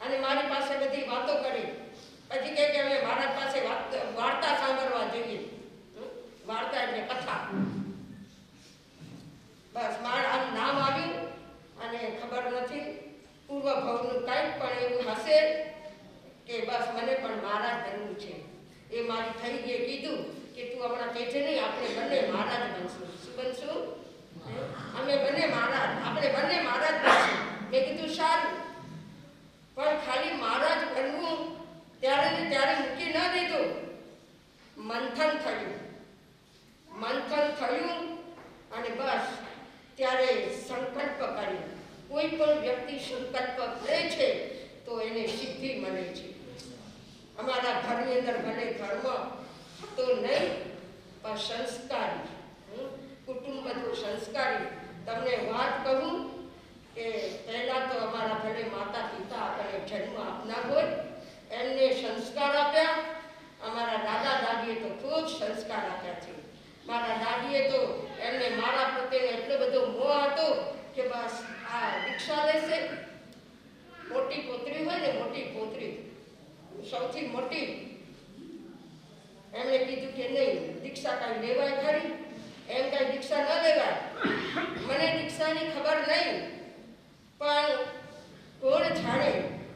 અને મારી પાસે બધી વાતો કરી. પછી કહે કે અમે મહારાજ પાસે વાર્તા સાંભળવા જઈએ. વાર્તા એટલે કથા. બસ મારું નામ આવ્યું અને ખબર નથી પૂર્વભવનું કંઈક પણ એવું હશે કે બસ મને પણ મહારાજ બનવું છે. એ મારી થઈ ગઈ. કીધું કે તું હમણાં કહેજે નહીં, આપણે બંને મહારાજ બનશું. શું બનશું? અમે બંને મહારાજ, આપણે બંને મહારાજ બનશું. મેં કીધું સારું, પણ ખાલી મહારાજ બનવું ત્યારે ને ત્યારે મૂકી ન દીધું. મંથન થયું અને બસ ત્યારે સંકલ્પ કર્યો. કોઈ પણ વ્યક્તિ સંકલ્પ કરે છે તો એને સિદ્ધિ મળે છે. અમારા ઘરની અંદર ભલે ધર્મ હતો નહીં, પણ સંસ્કારી કુટુંબ હતું, સંસ્કારી. તમને વાત કહું કે પહેલાં તો અમારા ભલે માતા પિતા આપણને જન્મ આપનાર હોય, એમને સંસ્કાર આપ્યા. અમારા દાદા દાદીએ તો ખૂબ સંસ્કાર આપ્યા છે. મારા દાદીએ તો એમને મારા પ્રત્યેનો એટલો બધો મોહ હતો કે બસ આ દીક્ષા લેશે. મોટી પોતરી હોય ને, મોટી પોતરી સૌથી મોટી, એમણે કીધું કે નહીં, દીક્ષા કાંઈ લેવાય ખરી? એમ કાંઈ દીક્ષા ન લેવાય. મને દીક્ષાની ખબર નહીં, પણ કોણ જાણે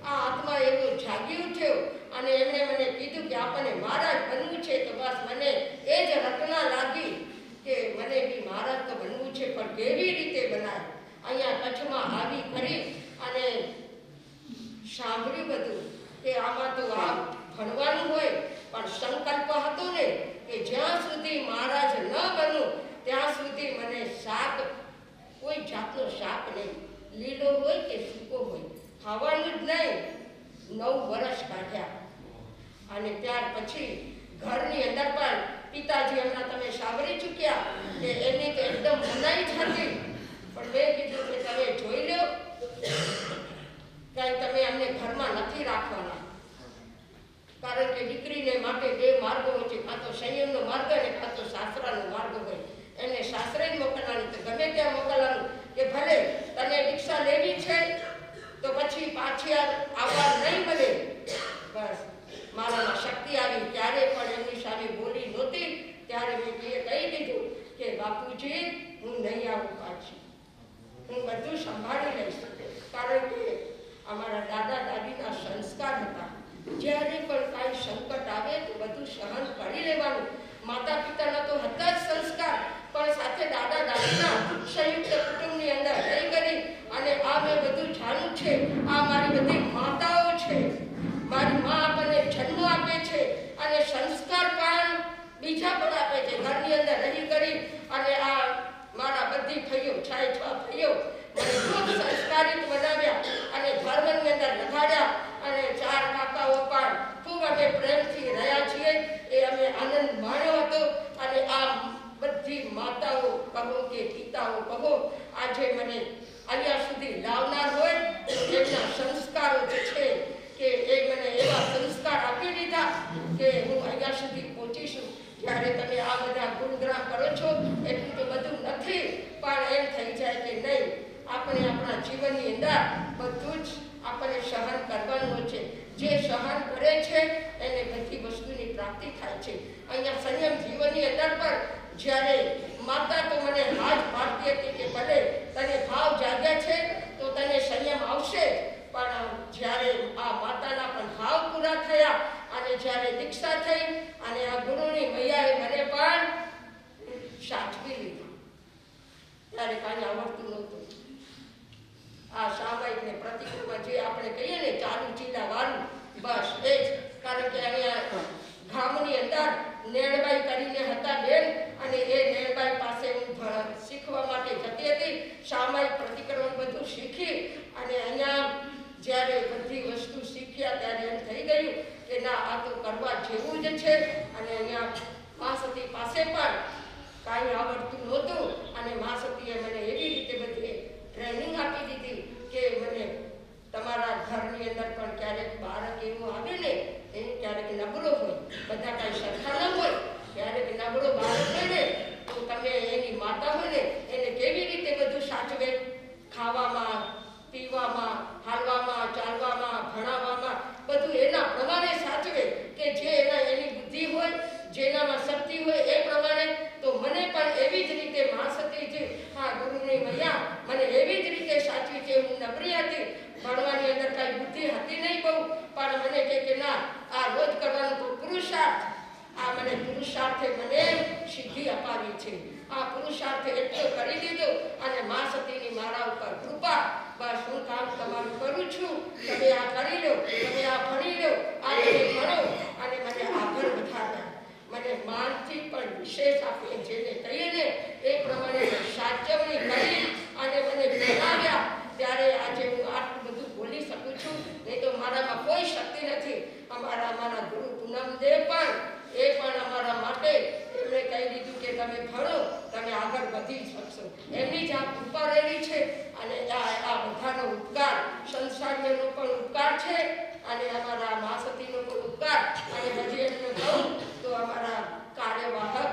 આ આત્મા એવો જાગી ઉઠ્યો અને એમણે મને કીધું કે આપણને મહારાજ બનવું છે. તો બસ મને એ જ રટના લાગી કે મને બી મહારાજ તો બનવું છે, પણ કેવી રીતે બનાય. અહીંયા કચ્છમાં આવી કરી અને સાંભળ્યું બધું કે આમાં તો આ ભણવાનું હોય, પણ સંકલ્પ હતો ને કે જ્યાં સુધી મહારાજ ન બનું ત્યાં સુધી મને શાક, કોઈ જાતનો શાક નહીં, લીલો હોય કે સૂકો હોય, ખાવાનું જ નહીં. 9 વર્ષ કાઢ્યા. અને ત્યાર પછી ઘરની અંદર પણ પિતાજી હમણાં તમે સાંભળી ચૂક્યા કે એની તો એકદમ મનાઈ જ હતી. પણ મેં કીધું કે તમે જોઈ લો, કાંઈ તમે અમને ઘરમાં નથી રાખવાના. કારણ કે દીકરીને માટે 2 માર્ગો હોય છે, કાં તો સંયમનો માર્ગ અને કાં તો શાસ્ત્રનો માર્ગ હોય. એને શાસ્ત્રે જ મોકલવાનું, તો ગમે ત્યાં મોકલવાનું કે ભલે તને દીક્ષા લેવી છે તો પછી પાછી આવવા નહીં મળે. બસ મારામાં શક્તિ આવી. ત્યારે પણ એમની સામે બોલી નહોતી. ત્યારે મેં કહી દીધું કે બાપુજી હું નહીં આવું પાછી, હું બધું સંભાળી લઈશ. કારણ કે અમારા દાદા દાદીના સંસ્કાર હતા. જ્યારે પણ કાંઈ સંકટ આવે તો બધું સહન કરી લેવાનું. માતા પિતાના તો હતા જ સંસ્કાર, પણ સાથે દાદા દાદીના સંયુક્ત કુટુંબની અંદર રહી કરી અને આ મેં બધું જાણ્યું છે. આ મારી બધી માતાઓ છે. મારી મા આપણને જન્મ આપે છે અને સંસ્કાર પણ બીજા પણ આપે છે. ઘરની અંદર રહી કરી અને આ મારા બધી ભાઈઓ 6 ભાઈઓ મને ખૂબ સંસ્કારિત બનાવ્યા અને ધર્મની અંદર લગાડ્યા. અને 4 કાકાઓ પણ ખૂબ અમે પ્રેમથી રહ્યા છીએ. એ અમે આનંદ માણ્યો હતો. અને આ બધી માતાઓ કહો કે પિતાઓ કહો, આજે મને અહીંયા સુધી લાવનાર હોય એમના સંસ્કારો જ છે કે એ મને એવા સંસ્કાર આપી દીધા કે હું અહીંયા સુધી પહોંચી છું. જ્યારે તમે આ બધા ગુણગ્રામ કરો છો એટલું તો બધું નથી, પણ એમ થઈ જાય કે નહીં, આપણે આપણા જીવનની અંદર બધું જ આપણને સહન કરવાનું છે. જે સહન કરે છે એને બધી વસ્તુની પ્રાપ્તિ થાય છે. અહીંયા સંયમ જીવનની અંદર પણ જ્યારે માતા તો મને હાથ પાડતી હતી કે ભલે તને ભાવ જાગ્યા છે તો તને સંયમ આવશે, પણ જ્યારે આ માતાના પણ ભાવ પૂરા થયા અને જ્યારે દીક્ષા થઈ અને આ ગુરુની મૈયાએ મને પણ સાચવી લીધું, ત્યારે કાંઈ આવડતું નહોતું. આ સામાયિક ને પ્રતિક્રમણ જે આપણે કહીએ ને, ચાલુ ચીલા વાળું, બસ એ જ. કારણ કે અહીંયા ગામની અંદર નેણબાઈ કરીને હતા બેન, અને એ નેણબાઈ પાસે હું શીખવા માટે જતી હતી. સામાયિક પ્રતિક્રમણ બધું શીખી અને અહીંયા જ્યારે બધી વસ્તુ શીખ્યા ત્યારે એમ થઈ ગયું કે ના, આ તો કરવા જેવું જ છે. અને અહીંયા મા સતી પાસે પણ કાંઈ આવડતું નહોતું અને મા સતીએ મને એવી રીતે બધી ટ્રેનિંગ આપી દીધી ના આ રોજ કરવાનો તો પુરુષાર્થ, આ મને પુરુષાર્થે મને સિદ્ધિ અપાવી છે. આ પુરુષાર્થે એટલો કરી દીધો અને મા સતીની મારા ઉપર કૃપા. બસ હું કામ તમારું કરું છું, તમે આ કરી લો, તમે આ ભણી લો, આ તમે ભણો અને મને આગળ વધાર્યા. મને માનથી પણ વિશેષ આપણે જેને કહીએ ને એ પ્રમાણે સાચવણી કરી અને મને ભણાવ્યા. ત્યારે આજે હું આટલું બધું બોલી શકું છું, નહીં તો મારામાં કોઈ શક્તિ નથી. અમારા ગુરુ પૂનમદેવ પણ એ પણ અમારા માટે એમણે કહી દીધું કે તમે ભણો, તમે આગળ વધી શકશો. એમની જ આ કૃપા રહેલી છે અને આ બધાનો ઉપકાર સંસારીઓનો પણ ઉપકાર છે અને અમારા મા સતીનો પણ ઉપકાર. અને હજી એમને કહું તો અમારા કાર્યવાહક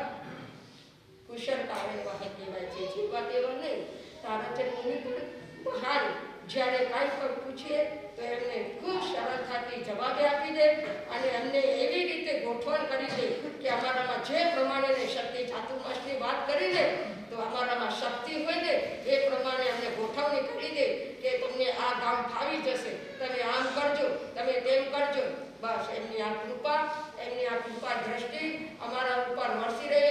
કુશળ કાર્યવાહક કહેવાય છે, જેવા તેવા નહીં. તારાચંદ મુનિ પણ મહાન, જ્યારે કાંઈ પણ પૂછીએ તો એમને ખૂબ સરળતાથી જવાબ આપી દે અને અમને એવી રીતે ગોઠવણ કરી દે કે અમારામાં જે પ્રમાણેની શક્તિ, ચાતુર્માસની વાત કરીને તો અમારામાં શક્તિ હોય ને એ પ્રમાણે અમને ગોઠવણી કરી દે કે તમને આ કામ ફાવી જશે, તમે આમ કરજો, તમે તેમ કરજો. બસ એમની આ કૃપા દ્રષ્ટિ અમારા ઉપર વરસી રહે.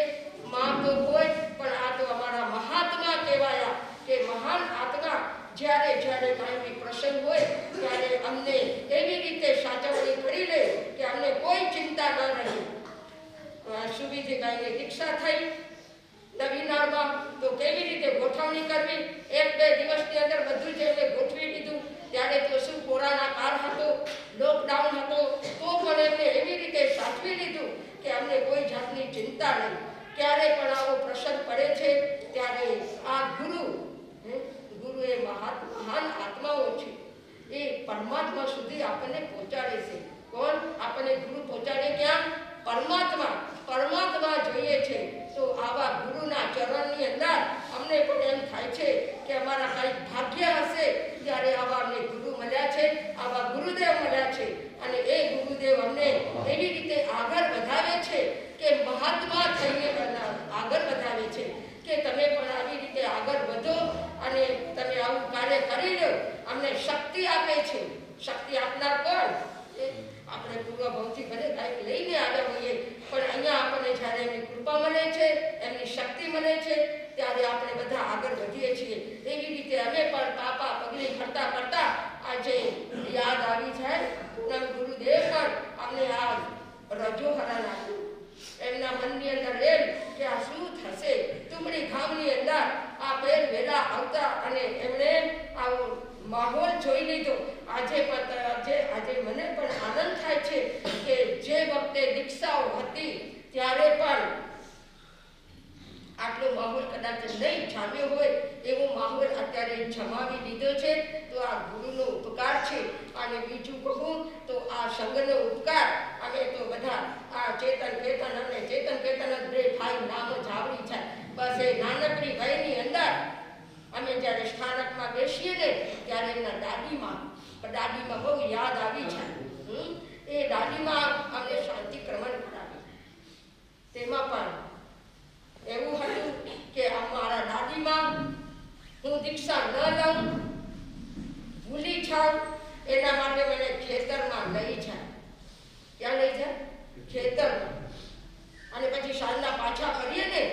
માં તો હોય પણ આ તો અમારા મહાત્મા કહેવાયા કે મહાન આત્મા જ્યારે કાંઈ પ્રસંગ હોય ત્યારે અમને એવી રીતે સાચવણી કરી લે કે અમને કોઈ ચિંતા ન રહે. સુવિધિ ગાયને દીક્ષા થઈ નવીનાળમાં તો કેવી રીતે ગોઠવણી કરવી, 1-2 દિવસની અંદર બધું જ એમને ગોઠવી દીધું. ત્યારે તો શું કોરોના કાળ હતો, લોકડાઉન હતો, તો પણ એમને એવી રીતે સાચવી લીધું કે અમને કોઈ જાતની ચિંતા નહીં. ક્યારે પણ આવો પ્રસંગ પડે છે ત્યારે આ ગુરુ એ મહાન આત્માઓ છે, એ પરમાત્મા સુધી આપણને પહોંચાડે છે. કોણ આપણને ગુરુ પહોંચાડે? ક્યાં? પરમાત્મા જોઈએ છે. તો આવા ગુરુના ચરણની અંદર અમને પણ એમ થાય છે કે અમારા કંઈક ભાગ્ય હશે ત્યારે આવા અમને ગુરુ મળ્યા છે, આવા ગુરુદેવ મળ્યા છે. અને એ ગુરુદેવ અમને એવી રીતે આગળ વધાવે છે કે મહાત્મા થઈને આગળ વધાવે છે કે તમે પણ આવી રીતે આગળ વધો અને તમે આવું કાર્ય કરી લો. અમને શક્તિ આપે છે. શક્તિ આપનાર કોણ? આપણે પૂર્વ ભવથી ભલે કાંઈક લઈને આવ્યા હોઈએ પણ અહીંયા આપણને જ્યારે એમની કૃપા મળે છે, એમની શક્તિ મળે છે ત્યારે આપણે બધા આગળ વધીએ છીએ. એવી રીતે અમે પણ પાપા પગલી કરતા આજે યાદ આવી જાય પૂનમ ગુરુદેવ પણ અમને આ રજો હરા નાખ્યું. એમના મનની અંદર એમ કે આ શું થશે. તુમડી ગામની અંદર આ પેર વેલા આવતા અને એમણે આવો માહોલ જોઈ લીધો. આજે મને પણ આનંદ થાય છે કે જે વખતે દીક્ષાઓ હતી ત્યારે પણ આટલો માહોલ કદાચ નહીં જામ્યો હોય એવો માહોલ અત્યારે જમાવી લીધો છે. તો આ ગુરુનો ઉપકાર છે. અને બીજું કહું તો આ સંઘનો ઉપકાર. અમે તો બધા આ ચેતન કેતન જ બે ભાઈ નામ જ આવડી જાય. બસ એ નાનકડી વયની અંદર અમે જ્યારે સ્થાનકમાં બેસીએ ને ત્યારે એમના દાદીમાં બહુ યાદ આવી જાય. એ દાદીમાં અમને શાંતિક્રમણ કરાવી. તેમાં પણ એવું હતું કે અમારા દાદીમાં હું દીક્ષા ન લઉં, ભૂલી જાઉં, એના માટે મને ખેતરમાં લઈ જાય. ક્યાં લઈ જાય? ખેતરમાં. અને પછી સાંજના પાછા ફરીએ ને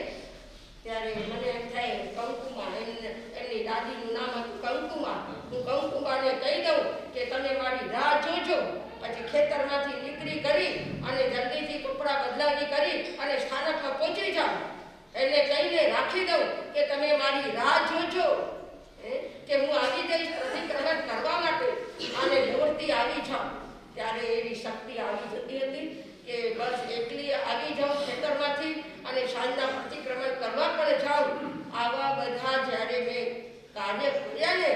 ત્યારે મને એમ થાય કંકુમા, એમની દાદીનું નામ હતું કંકુમા. હું કંકુમાને કહી દઉં કે તમે મારી રાહ જોજો. પછી ખેતરમાંથી નીકળી કરી અને જલ્દીથી કપડાં બદલાવી કરી અને સ્થાનકમાં પહોંચી જાઓ. એને કહીને રાખી દઉં કે તમે મારી રાહ જોજો કે હું આવી જઈશ પ્રતિક્રમણ કરવા માટે અને દોડતી આવી જાઉં. ત્યારે એવી શક્તિ આવી જતી હતી કે બસ એકલી આવી જાઉં ખેતરમાંથી અને સાંજના પ્રતિક્રમણ કરવા પણ જાઉં. આવા બધા જ્યારે મેં કાર્ય કર્યા ને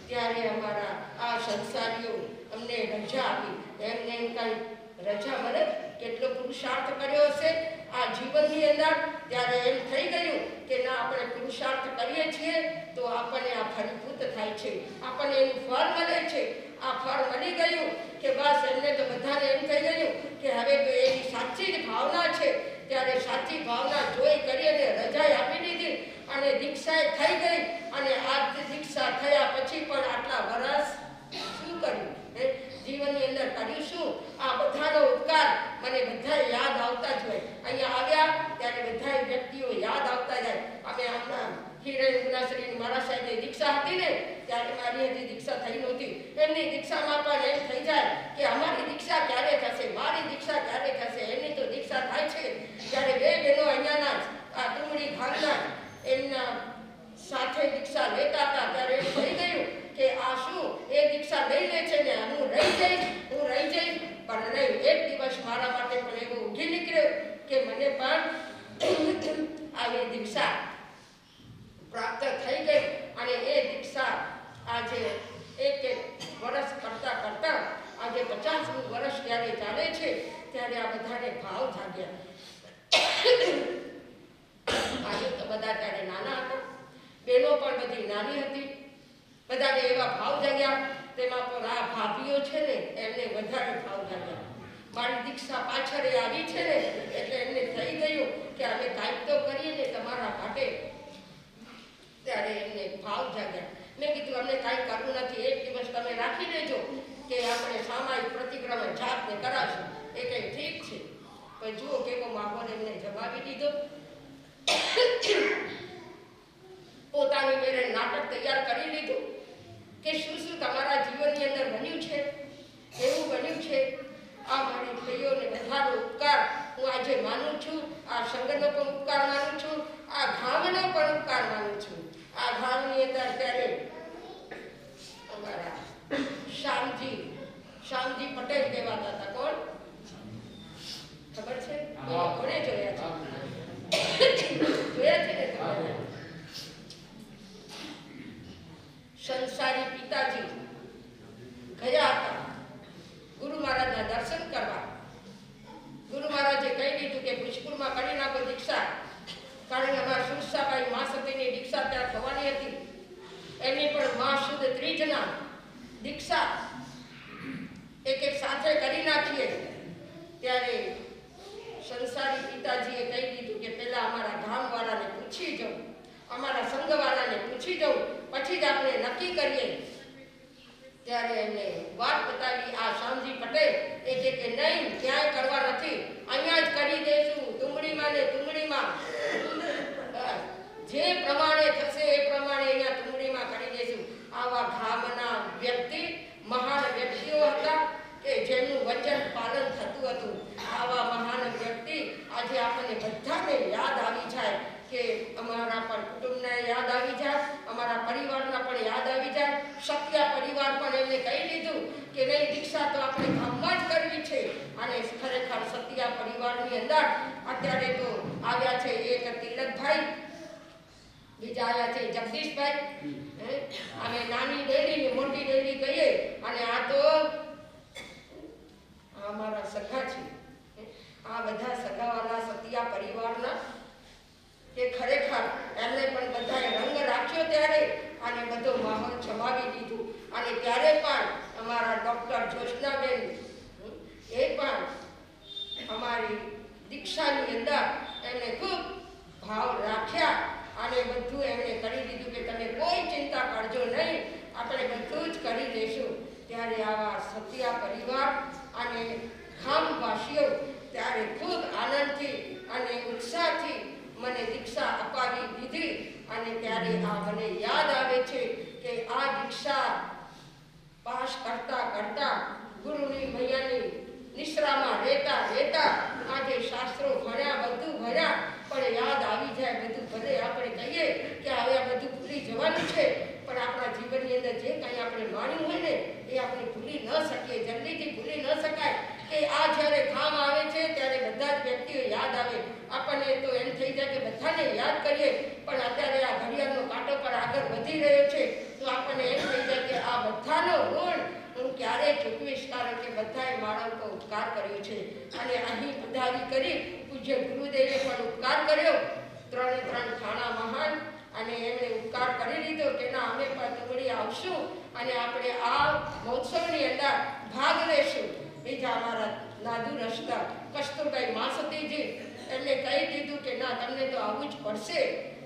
ત્યારે અમારા આ સંસારીઓ અમને રજા આપી. એમને એમ કાંઈ રજા મળે? કેટલો પુરુષાર્થ કર્યો હશે આ જીવનની અંદર. ત્યારે એમ થઈ ગયું કે ના, આપણે પુરુષાર્થ કરીએ છીએ તો આપણને આ ફળીભૂત થાય છે, આપણને એનું ફળ મળે છે. આ ફળ મળી ગયું કે બસ એમને તો બધાને એમ થઈ ગયું કે હવે તો એની સાચી જ ભાવના છે. ત્યારે સાચી ભાવના જોઈ કરી અને રજા આપી દીધી અને દીક્ષાએ થઈ ગઈ. અને આ દીક્ષા થયા પછી પણ આટલા વર્ષ શું કર્યું? જીવનની અંદર કર્યું શું? આ બધા દીક્ષા થઈ નહોતી. એમની દીક્ષામાં પણ એમ થઈ જાય કે અમારી દીક્ષા ક્યારે થશે, મારી દીક્ષા ક્યારે થશે. એમની તો દીક્ષા થાય છે જ્યારે બે બહેનો અહીંયાના આ તુમડી ભાગના એમના સાથે દીક્ષા લેતા હતા ત્યારે એમ થઈ ગયું કે આ શું એ દીક્ષા લઈ લે છે ને હું રહી જઈશ. પણ નહીં, એક દિવસ મારા માટે પણ એવો ઉઠી નીકળ્યો કે મને પણ આવી દીક્ષા પ્રાપ્ત થઈ ગઈ. અને એ દીક્ષા આજે એક વર્ષ કરતા આજે 50મું વર્ષ જ્યારે ચાલે છે ત્યારે આ બધાને ભાવ જાગ્યા. આજે તો બધા ત્યારે નાના હતા, બહેનો પણ બધી નાની હતી, બધાને એવા ભાવ જાગ્યા. તેમાં પણ આ ભાભીઓ છે ને એમને વધારે ભાવ જાગ્યા. મારી દીક્ષા પાછળ આવી છે ને એટલે એમને થઈ ગયું કે અમે કાંઈક તો કરીએ ને તમારા માટે. ત્યારે એમને ભાવ જાગ્યા. મેં કીધું અમને કાંઈ કરવું નથી, એક દિવસ તમે રાખી દેજો કે આપણે સામાયિક પ્રતિક્રમણ જાતને કરાશું. એ કંઈ ઠીક છે. પણ જુઓ કેવો માહોલ એમને જમાવી દીધો. પોતાની મેળે નાટક તૈયાર કરી લીધું કે શું તમારા જીવનની અંદર બન્યું છે. એવું બન્યું છે આ મારી ભાઈઓને બધાનો ઉપકાર હું આજે માનું છું. આ સંઘનો પણ ઉપકાર માનું છું, આ ગામનો પણ ઉપકાર માનું છું. આ ગામની અંદર ત્યારે અમારા શ્યામજી પટેલ કહેવાતા હતા. કોણ ખબર છે? કોને જોયા છે ને તમારે? સંસારી પિતાજી ગયા હતા ગુરુ મહારાજના દર્શન કરવા. ગુરુ મહારાજે કહી દીધું કે પુષ્કરમાં કરી નાખો દીક્ષા, કારણ કે અમારા સુરસાબાઈ મા સતીની દીક્ષા ત્યાં થવાની હતી. એમની પણ મા શુદ્ધ ત્રીજના દીક્ષા એક સાથે કરી નાખીએ. ત્યારે સંસારી પિતાજીએ કહી દીધું કે પહેલા અમારા ગામવાળાને પૂછી જાઉં, અમારા સંઘવાળાને પૂછી જાઉં, પછી જ આપણે નક્કી કરીએ. ત્યારે એમને વાત બતાવી આ શ્યામજી પટેલ. એ કે નહીં, ક્યાંય કરવા નથી, અહીંયા જ કરી દઈશું, તુમડીમાં ને તુમડીમાં. જે પ્રમાણે થશે એ પ્રમાણે અહીંયા તુમડીમાં કરી દઈશું. આવા ગામના વ્યક્તિ મહાન વ્યક્તિઓ હતા કે જેમનું વચન પાલન થતું હતું. આવા મહાન વ્યક્તિ આજે આપણને બધાને યાદ આવી જાય કે અમારા પણ કુટુંબને યાદ આવી જાય, અમારા પરિવારના પણ યાદ આવી જાય. સત્યા પરિવાર પણ એમને કહી દીધું કે નહીં, દીક્ષા તો આપણે ગામમાં જ કરવી છે. અને ખરેખર સત્યા પરિવારની અંદર અત્યારે તો આવ્યા છે એક તિલકભાઈ, બીજા આવ્યા છે જગદીશભાઈ. અમે નાની ડેરી ને મોટી ડેરી કહીએ, અને આ તો અમારા સગા છે. આ બધા સગાવાળા સત્યા પરિવારના કે ખરેખર એમને પણ બધાએ રંગ રાખ્યો ત્યારે અને બધો માહોલ જમાવી દીધું. અને ત્યારે પણ અમારા ડૉક્ટર જોશનાબેન એ પણ અમારી દીક્ષાની અંદર એમને ખૂબ ભાવ રાખ્યા અને બધું એમણે કરી દીધું કે તમે કોઈ ચિંતા કરજો નહીં, આપણે બધું જ કરી દઈશું. ત્યારે આવા સત્યા પરિવાર અને ગામવાસીઓ ત્યારે ખૂબ આનંદથી અને ઉત્સાહથી મને દીક્ષા અપાવી દીધી. અને ત્યારે આ મને યાદ આવે છે કે આ દીક્ષા પાસ કરતા ગુરુની મૈયાની નિશ્રામાં રહેતા આજે શાસ્ત્રો ભણ્યા, બધું ભણ્યા, પણ યાદ આવી જાય બધું. ભલે આપણે કહીએ કે હવે આ બધું ભૂલી જવાનું છે, પણ આપણા જીવનની અંદર જે કંઈ આપણે માણ્યું હોય ને એ આપણે ભૂલી ન શકીએ, જલ્દીથી ભૂલી ન શકાય. કે આ જ્યારે કામ આવે છે ત્યારે બધા જ વ્યક્તિઓ યાદ આવે. આપણને તો એમ થઈ જાય કે બધાને યાદ કરીએ, પણ અત્યારે આ ઘડિયાળનો કાંટો પર આગળ વધી રહ્યો છે તો આપણને એમ થઈ જાય કે આ બધાનો ઋણ હું ક્યારેય ચૂકવીશ, કારણ કે બધાએ મારા ઉપર ઉપકાર કર્યો છે. અને અહીં પધારી કરી પૂજ્ય ગુરુદેવે પણ ઉપકાર કર્યો. 3 ખાણા મહાન અને એમણે ઉપકાર કરી લીધો કે ના અમે પણ તુમડી આવશું અને આપણે આ મહોત્સવની અંદર ભાગ લેશું. બીજા અમારા નાદુ રસ્તા કસ્તુરબાઈ માસતીજી એમને કહી દીધું કે ના તમને તો આવવું જ પડશે.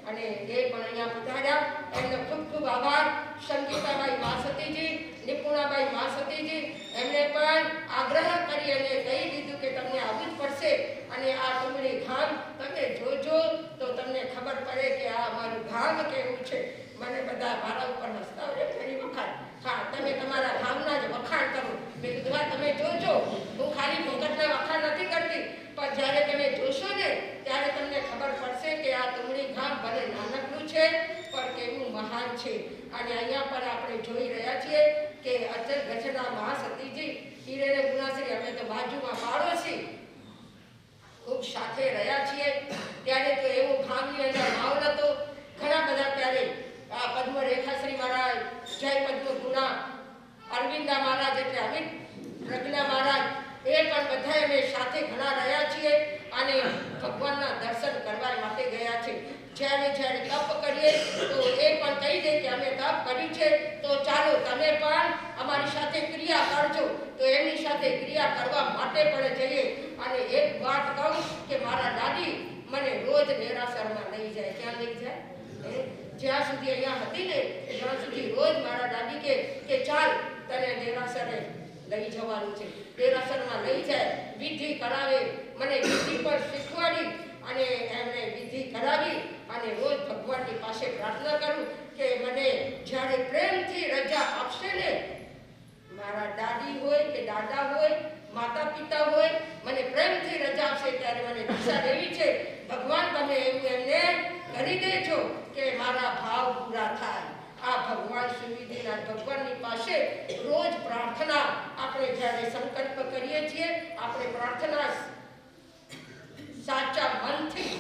અને એ પણ અહીંયા પધાર્યા. એમનો ખૂબ ખૂબ આભાર. સંગીતાબાઈ માસતીજી, નિપુણાબાઈ માસતીજી એમને પણ આગ્રહ કરી અને કહી દીધું કે તમને આવવું જ પડશે. અને આ તુમડી ગામ તમે જોજો તો તમને ખબર પડે કે આ અમારું ગામ કેવું છે. મને બધા મારા ઉપર હસતા હોય ફરી વખત. હા, તમે બાજુમાં પાડોશી ખૂબ સાથે રહ્યા છીએ. ત્યારે તો એવો ગામની અંદર માહોલ હતો. ઘણા બધા ત્યારે આ પદ્મ રેખાશ્રી મહારાજ, જય પદ્મ ગુણા, અરવિંદા મહારાજ એટલે અમિત પ્રજ્ઞા મહારાજ, એ પણ બધા અમે સાથે ઘણા રહ્યા છીએ અને ભગવાનના દર્શન કરવા માટે ગયા છે. જ્યારે જ્યારે તપ કરીએ તો એ પણ કહી દે કે અમે તપ કર્યું છે, તો ચાલો તમે પણ અમારી સાથે ક્રિયા કરજો. તો એમની સાથે ક્રિયા કરવા માટે પણ જઈએ. અને એક વાત કહું કે મારા દાદી મને રોજ દેરાસરમાં લઈ જાય. ક્યાં લઈ જાય? જ્યાં સુધી અહીંયા હતી ને ત્યાં સુધી રોજ મારા દાદી કે ચાલ તને દેરાસરે લઈ જવાનું છે. દેરાસરમાં લઈ જાય, વિધિ કરાવે, મને વિધિ પર શીખવાડી અને એમને વિધિ કરાવી અને રોજ ભગવાનની પાસે પ્રાર્થના કરું કે મને જ્યારે પ્રેમથી રજા આપશે ને, મારા દાદી હોય કે દાદા હોય, માતા પિતા હોય, મને પ્રેમથી રજા આપશે ત્યારે મને દિશા દેવી છે. ભગવાન તમે એવું એમને કરી દેજો કે મારા ભાવ પૂરા થાય. આ ભગવાન સુવિધિના ભગવાનની પાસે રોજ પ્રાર્થના આપણે જ્યારે સંકલ્પ કરીએ છીએ, આપણે પ્રાર્થના સાચા મનથી,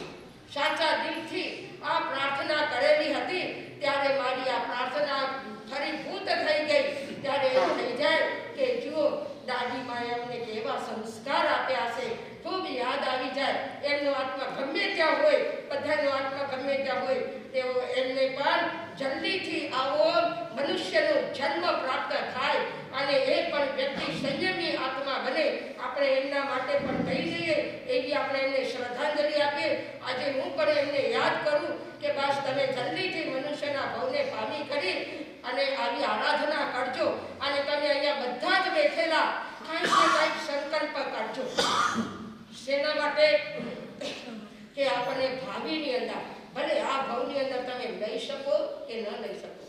સાચા દિલથી આ પ્રાર્થના કરેલી હતી. ત્યારે મારી આ પ્રાર્થના ફરીભૂત થઈ ગઈ. ત્યારે એવું થઈ જાય કે જુઓ દાદીમાએ અમને કેવા સંસ્કાર આપ્યા છે, ખૂબ યાદ આવી જાય. એમનો આત્મા ગમે ત્યાં હોય, બધાનો આત્મા ગમે ત્યાં હોય, તેઓ એમને પણ જલ્દીથી આવો મનુષ્યનો જન્મ પ્રાપ્ત થાય અને એ પણ વ્યક્તિ સંયમી આત્મા બને. આપણે એમના માટે પણ કહી દઈએ, એવી આપણે એમને શ્રદ્ધાંજલિ આપીએ. આજે હું પણ એમને યાદ કરું કે બસ તમે જલ્દીથી મનુષ્યના ભવને પામી કરી અને આવી આરાધના કરજો. અને તમે અહીંયા બધા જ બેઠેલા કંઈક ને કંઈક સંકલ્પ કરજો. શેના માટે? કે આપણને ભાવિની અંદર, ભલે આ ભાવની અંદર તમે લઈ શકો કે ન લઈ શકો.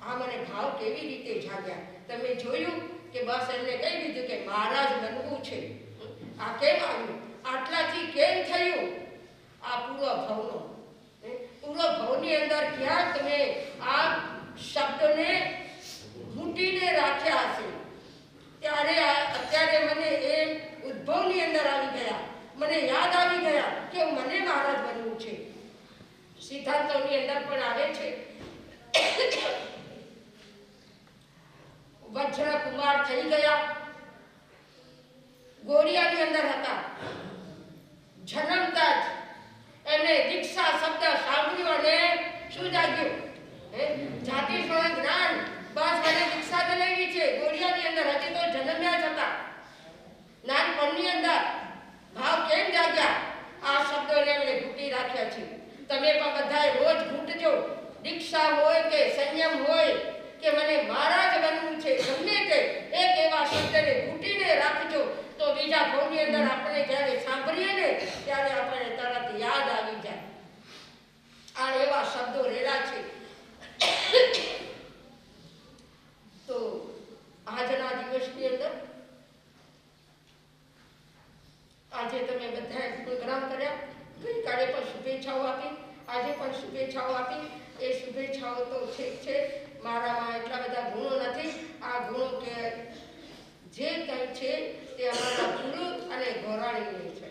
આ મને ભાવ કેવી રીતે જાગ્યા તમે જોયું કે બસ એમને કહી દીધું કે મહારાજ બનવું છે. આ કેમ આવ્યું? આટલાથી કેમ થયું? આ પૂર્વ ભવનો, પૂર્વ ભવની અંદર ક્યાં તમે આ શબ્દને મૂટીને રાખ્યા હશે. ત્યારે અત્યારે મને એ ઉદ્ભવની અંદર આવી ગયા, મને યાદ આવી ગયા કે મને મહારાજ બનવું છે. સિદ્ધાંતોની અંદર પણ આવે છે. વજ્ર કુમાર થઈ ગયા, ગોરિયાની અંદર હતા. જન્મતા જ એમને દીક્ષા શબ્દ સાંભળ્યો અને શું જાગ્યું? જાતિ સ્વયં જ્ઞાન. બસ મને દીક્ષા તો લેવી છે. ગોરિયાની અંદર હજી તો જન્મ્યા જ હતા. નાનપણની અંદર ભાવ કેમ જાગ્યા? આ શબ્દોને એમણે ઘૂંટી રાખ્યા છે. તમે પણ બધાએ રોજ ઘૂંટજો. દીક્ષા હોય કે સંયમ હોય કે મને મહારાજ બનવું છે, ગમે તે એક એવા શબ્દને ઘૂંટીને રાખજો. તો બીજા ભવની અંદર આપણે જ્યારે સાંભળીએ ને ત્યારે આપણને તરત યાદ આવી જાય. આ એવા શબ્દો રેલા છે. તો આજના દિવસની અંદર આજે તમે બધાએ પ્રોગ્રામ કર્યા, ગઈકાલે પણ શુભેચ્છાઓ આપી, આજે પણ શુભેચ્છાઓ આપી. એ શુભેચ્છાઓ તો ઠીક છે, મારામાં એટલા બધા ગુણો નથી. આ ગુણો કે જે કંઈ છે તે અમારા ગુરુ અને ગોરાણીની છે,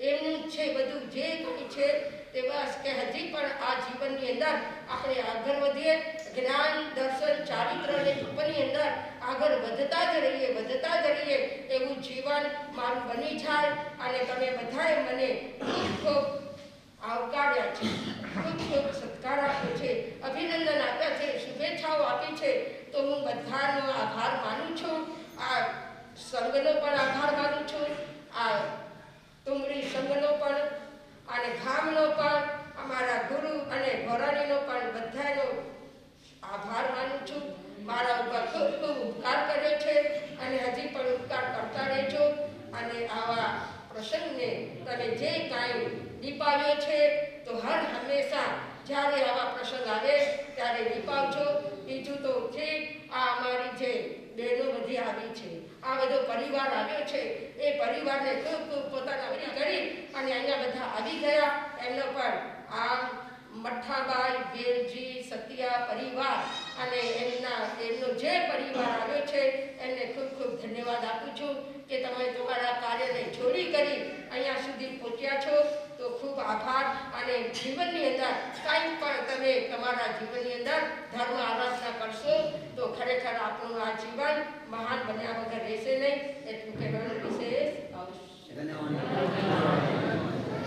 એમનું છે બધું. જે કંઈ છે તે બસ કે હજી પણ આ જીવનની અંદર આપણે આગળ વધીએ, જ્ઞાન દર્શન ચારિત્ર અને તપની અંદર આગળ વધતા જ રહીએ એવું જીવન મારું બની જાય. અને તમે બધાએ મને ખૂબ આવકાર્યા છે, ખૂબ સત્કાર આપ્યો છે, અભિનંદન આપ્યા છે, શુભેચ્છાઓ આપી છે. તો હું બધાનો આભાર માનું છું. આ સંઘનો પણ આભાર માનું છું, આ તુમરી સંઘનો પણ અને ગામનો પણ, અમારા ગુરુ અને ગોરાણીનો પણ બધાનો આભાર માનું છું. મારા ઉપર ખૂબ ખૂબ ઉપકાર કર્યો છે અને હજી પણ ઉપકાર કરતા રહેજો. અને આવા પ્રસંગને તમે જે કાંઈ દીપાવ્યો છે તો હર હંમેશા જ્યારે આવા પ્રસંગ આવે ત્યારે દીપાવજો. બીજું તો જે આ અમારી જે બહેનો બધી આવી છે, આ બધો પરિવાર આવ્યો છે, એ પરિવારને ખૂબ ખૂબ પોતાના વડી કરી અને અહીંયા બધા આવી ગયા. એમનો પણ આ મઠ્ઠાબાઈ બેલજી સતિયા પરિવાર અને એમનો જે પરિવાર આવ્યો છે એમને ખૂબ ખૂબ ધન્યવાદ. ધન્યવાદ આપું છું કે તમે તમારા કાર્યને છોડી કરી અહીંયા સુધી પહોંચ્યા છો. તો ખૂબ આભાર. અને જીવનની અંદર કંઈ પણ તમે તમારા જીવનની અંદર ધર્મ આરાધના કરશો તો ખરેખર આપણું આ જીવન મહાન બન્યા વગર રહેશે નહીં. એટલું કહેવાનું વિશેષ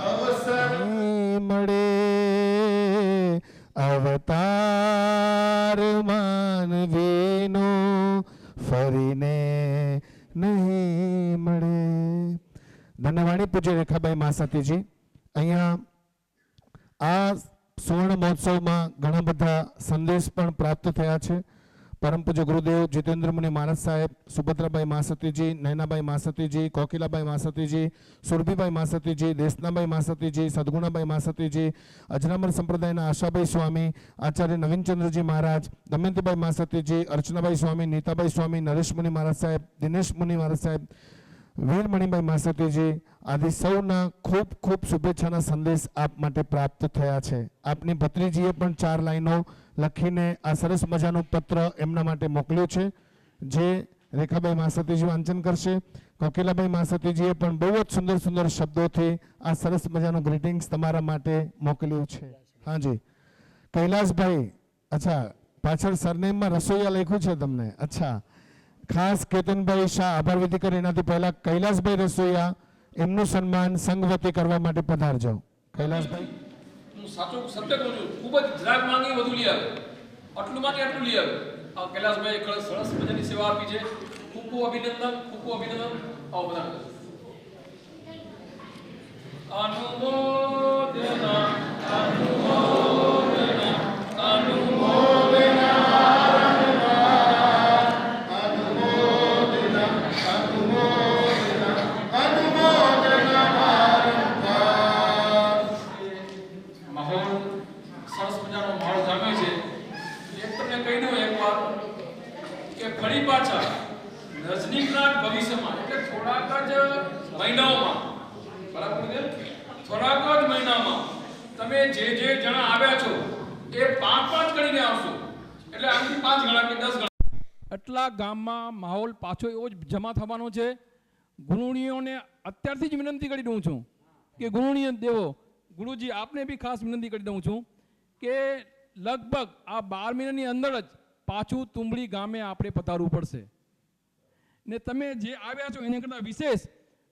અવસર મળે અવતાર માનવીનો ફરીને નહીં મળે. ધન્યવાણી પૂજ્ય રેખાબાઈ મહાસતીજી. અહીંયા આ સુવર્ણ મહોત્સવમાં ઘણા બધા સંદેશ પણ પ્રાપ્ત થયા છે. પરમ પૂજ્ય ગુરુદેવ જીતેન્દ્ર મુનિ મહારાજ સાહેબ, સુભદ્રાબાઈ મહાસતીજી, નયનાબાઈ મહાસતીજી, કોકિલાબાઈ મહાસતીજી, સુરભીબાઈ મહાસતીજી, દેશનાબાઈ મહાસતીજી, સદગુણાબાઈ મહાસતીજી, અજરામર સંપ્રદાયના આશાભાઈ સ્વામી, આચાર્ય નવીનચંદ્રજી મહારાજ, દમયંતીબાઈ મહાસતીજી, અર્ચનાબાઈ સ્વામી, નીતાબાઈ સ્વામી, નરેશ મુનિ મહારાજ સાહેબ, દિનેશ મુનિ મહારાજ સાહેબ, વીરમણીબાઈ મહાસતીજી આદિ સૌના ખૂબ ખૂબ શુભેચ્છાના સંદેશ આપ માટે પ્રાપ્ત થયા છે. આપની ભત્રીજીએ પણ 4 લાઈનો લખીને આ સરસ મજાનું પત્ર એમના માટે મોકલ્યું છે, જે રેખાબાઈ મહાસતીજી વાંચન કરશે. કોકિલાબાઈ મહાસતીજીએ પણ બહુ જ સુંદર સુંદર શબ્દોથી આ સરસ મજાનું ગ્રીટિંગ્સ તમારા માટે મોકલ્યું છે. હાજી કૈલાસભાઈ, અચ્છા પાછળ સરનેમમાં રસોઈયા લખ્યું છે તમને. અચ્છા, ખાસ કેતનભાઈ શાહ આભાર વિધિ કરે એનાથી પહેલા કૈલાસભાઈ રસોઈયા એમનું સન્માન સંઘ વતી કરવા માટે પધારજો. કૈલાસભાઈ. હું સાચું સત્ય કહું છું, ખૂબ જ જરાક માંગી વધુ લઈ આવે, આટલું માંગે આટલું લઈ આવે. આ કૈલાસભાઈ સરસ મજાની સેવા આપી છે. ખૂબ ખૂબ અભિનંદન, ખૂબ ખૂબ અભિનંદન. આવો બધા અનુમોદના અનુમોદના અનુમોદના ફરી પાછા નજદીકના ભવિષ્યમાં એટલે થોડાક જ મહિનાઓમાં, બરાબર છે, થોડાક જ મહિનામાં તમે જે જણા આવ્યા છો એ 5-5 ગણીને આવશો. એટલે આમથી 5 ગણા કે 10 ગણા. એટલા ગામમાં માહોલ પાછો એવો જ જમા થવાનો છે. ગુરુણીઓને અત્યારથી જ વિનંતી કરી દઉં છું કે ગુરુણીય દેવો, ગુરુજી આપને બી ખાસ વિનંતી કરી દઉં છું કે લગભગ આ 12 મહિનાની અંદર જ પાછું તુંબડી ગામે આપણે પતારવું પડશે. ને તમે જે આવ્યા છો એને કરતાં વિશેષ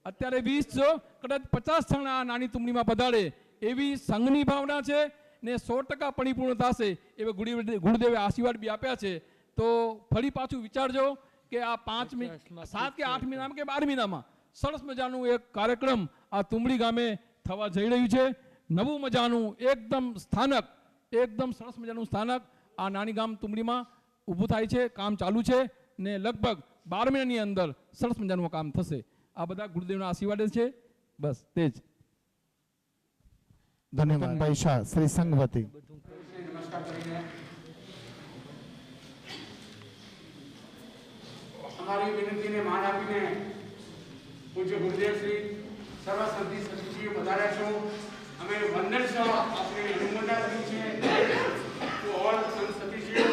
અત્યારે 20 છો, કદાચ 50 જણા નાની તુંબડીમાં પધારે એવી સંઘની ભાવના છે ને 100% પરિપૂર્ણ થશે એવા ગુરુદેવે આશીર્વાદ બી આપ્યા છે. તો ફરી પાછું વિચારજો કે આ 7 કે 8 મહિનામાં કે 12 મહિનામાં સરસ મજાનું એક કાર્યક્રમ આ તુંબડી ગામે થવા જઈ રહ્યું છે. નવું મજાનું એકદમ સ્થાનક, એકદમ સરસ મજાનું સ્થાનક આ નાની ગામ તુંબડીમાં ઊભું થાય છે. કામ ચાલુ છે ને લગભગ 12 મહિનાની અંદર સરસ મજાનું કામ થશે. આ બધા ગુરુદેવના આશીર્વાદ છે. બસ તે જ. ધન્યવાદ ભાઈ શાહ, શ્રી સંઘવતી. નમસ્કાર કરીને અમારી વિનંતીને માન આપીને પૂજ્ય ગુરુદેવ શ્રી સર્વસંતિ સતીજીએ વધાર્યા છો. અમે વંદન સહ આપણે અનુમોદના કરી છે તો ઓલ સંત સતીજીઓ.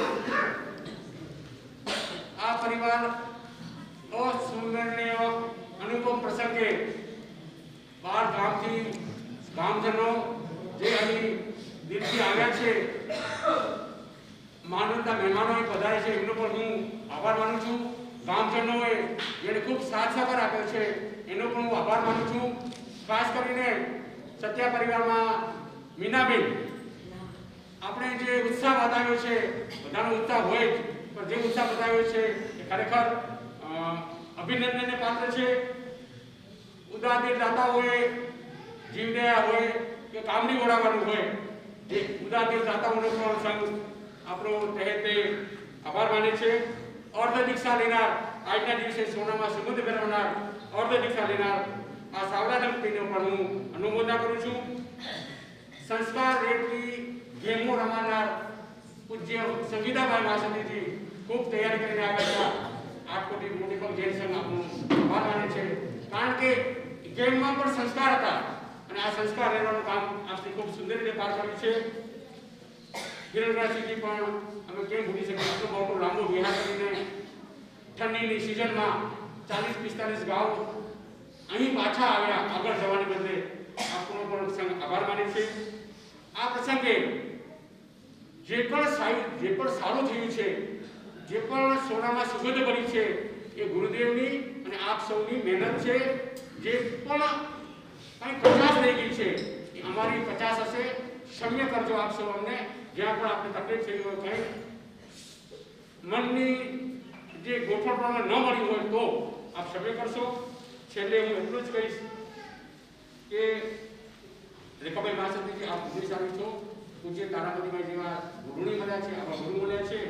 આ પરિવાર અસ્મરણીય અનુપમ પ્રસંગે 12 ગામથી ગામજનો જે અહીં દિલથી આવ્યા છે, માનવતા મહેમાનોએ પધારે છે, એમનો પણ હું આભાર માનું છું. ગામજનોએ જેને ખૂબ સાથ સહકાર આપ્યો છે એનો પણ હું આભાર માનું છું. ખાસ કરીને સત્યા પરિવારમાં મીનાબેન, આપણે જે ઉત્સાહ બતાવ્યો છે, બધાનો ઉત્સાહ હોય જ, પણ જે ઉત્સાહ બતાવ્યો છે એ ખરેખર અભિનંદનને પાત્ર છે. ઉદાર દાતા હોય, જીવદયા હોય કે કામની ઓળાવવાનું હોય, જે ઉદાર દાતાઓનો પણ સંઘ આપણો તહે તે આભાર માને છે. અર્ધ દીક્ષા લેનાર, આજના દિવસે સોનામાં સુગંધ ફેરવનાર અર્ધ દીક્ષા લેનાર આ સાવડા દંપતીને પણ હું અનુમોદના કરું છું. સંસ્કાર રેટથી ગેમો રમાનાર પૂજ્ય સંગીતાબાઈ મહાસતીજી ખૂબ તૈયારી કરીને આવ્યા હતા. 8 કોટી મોટી પણ જૈન સંઘ આપણું આભાર માને છે, કારણ કે ગેમમાં પણ સંસ્કાર હતા અને આ સંસ્કાર લેવાનું કામ આપણે ખૂબ સુંદર રીતે પાર કર્યું છે. હિરણરાજજી પણ અમે કેમ ભૂલી શકીએ, આટલો મોટો લાંબો વિહાર કરીને ઠંડીની સિઝનમાં 40-45 ગાઉ અહીં પાછા આવ્યા આગળ જવાને બદલે આપણો પણ સંઘ આભાર માને છે. આ પ્રસંગે જે પણ સારું થયું છે, જે પણ સોનામાં સુગંધ ભરી છે, એ ગુરુદેવની અને આપ સૌની મહેનત છે. જે પણ કંઈ 50 રહી ગઈ છે એ અમારી 50 હશે. ક્ષમ્ય કરજો આપ સૌ અમને, જ્યાં પણ આપણે તકલીફ થઈ હોય, કંઈ મનની જે ગોઠવણ પ્રમાણે ન મળી હોય તો આપ ક્ષમ્ય કરશો. છેલ્લે હું એટલું જ કહીશ કે રેખાભાઈ મહાસતીજી, આપ બુદ્ધિશાળી છો. પૂજ્ય તારાપતિભાઈ જેવા ગુરુની મળ્યા છે, આવા ગુરુ મળ્યા છે.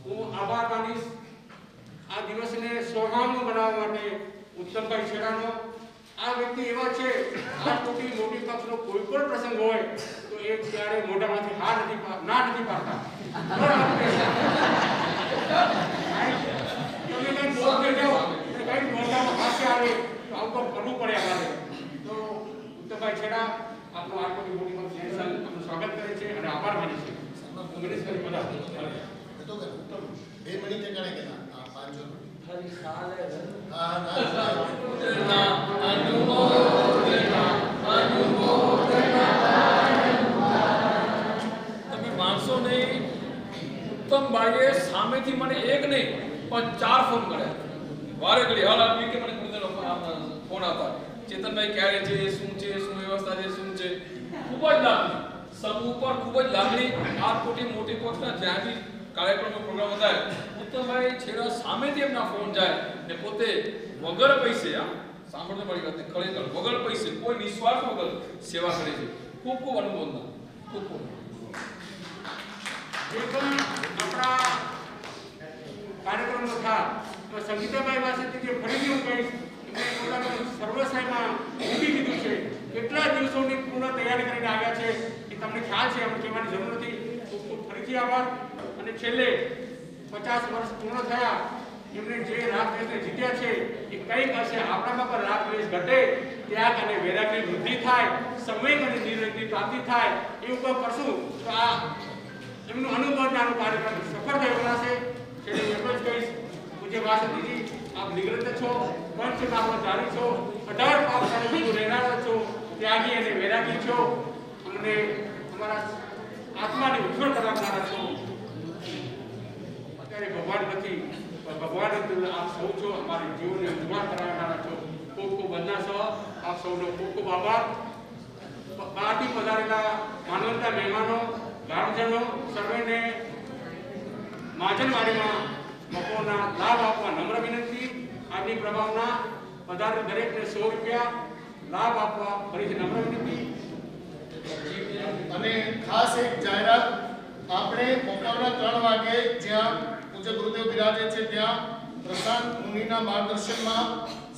હું આભાર માનીશ આ દિવસને સોહામણું બનાવવા માટે ઉત્તમભાઈ છેડાનો. આ વ્યક્તિ એવા છે, આ મોટી પક્ષનો કોઈ પણ પ્રસંગ હોય તો એ ત્યારે મોઢામાંથી ના નથી પાડતા. તમે કંઈ બોલ કે જાઓ, કંઈ મોઢામાં હાસ્ય આવે તો આવું તો કરવું પડે અમારે. તો ઉત્તમભાઈ છેડા આપનો આ મોટી પક્ષ આપનું સ્વાગત કરે છે અને આભાર માને છે. ગણેશભાઈ બધા 2 મિનિટ કાઢે કે ના 5 ખાલી સાલે તમે માનશો નહીં, ઉત્તમભાઈએ સામેથી મને એક નહીં પણ 4 ફોન કર્યા. વારે ઘડી હાલ આપી કે મને ગુરુદેવનો ફોન આવતા, ચેતનભાઈ ક્યારે છે, શું છે, શું વ્યવસ્થા છે, શું છે. ખૂબ જ લાગણી સમૂહ પર, ખૂબ જ લાગણી. આ મોટી પોસ્ટના જ્યાં બી કાર્યક્રમનો પ્રોગ્રામ થાય, ઉત્તમભાઈ છેડા સામેથી એમના ફોન જાય ને પોતે વગર પૈસે, સાંભળતો મારી વાત, ખરેખર વગર પૈસે કોઈ નિસ્વાર્થ વગર સેવા કરે છે. ખૂબ અનુમોદના. ખૂબ જે પણ આપણા કાર્યક્રમો થયા તો સંગીતાભાઈ પાસેથી જે ફરીથી હું કહીશ, એમણે પોતાનું સર્વસ્વમાં મૂકી દીધું છે. કેટલા દિવસોની પૂર્ણ તૈયારી કરીને આવ્યા છે એ તમને ખ્યાલ છે, આપણે કહેવાની જરૂર નથી. ખૂબ ફરીથી આભાર. અને છેલ્લે 50 વર્ષ પૂર્ણ થયા, એમણે જે રાગદ્વેષને જીત્યા છે એ કંઈક હશે આપણામાં પણ રાગદ્વેષ ઘટે, ત્યાગ અને વૈરાગ્યની વૃદ્ધિ થાય, સંવેગ અને નિર્ણયની પ્રાપ્તિ થાય, એવું કંઈ કરશું તો આ એમનું અનુભવનારું કાર્યક્રમ સફળ થયો ગણાશે. છેલ્લે એટલું જ કહીશ, પૂજ્ય મહાસતીજી, આપ નિગ્રત છો, પંચકામધારી છો, 18 પાપ સાથે રહેનારા છો, ત્યાગી અને વૈરાગી છો, અમને અમારા આત્માને ઉજ્જવળ કરાવનારા છો. અત્યારે ભગવાન નથી, ભગવાન આપ સૌ છો, અમારી જીવનને ઉજ્જવળ કરાવનારા છો. ખૂબ બધા સહ આપ સૌનો ખૂબ આભાર. બહારથી પધારેલા માનવતા મહેમાનો, ગ્રામજનો સર્વેને મહાજનવાડીમાં બપોરના લાભ આપવા નમ્ર વિનંતી. આજની પ્રભાવના પધારે દરેકને 100 રૂપિયા લાભ આપવા ફરીથી નમ્ર વિનંતી. અને ખાસ એક જાહેરાત, આપણે બપોરના 3 વાગે જ્યાં પૂજ્ય ગુરુદેવ બિરાજે છે ત્યાં પ્રશાંત મુનિના માર્ગદર્શનમાં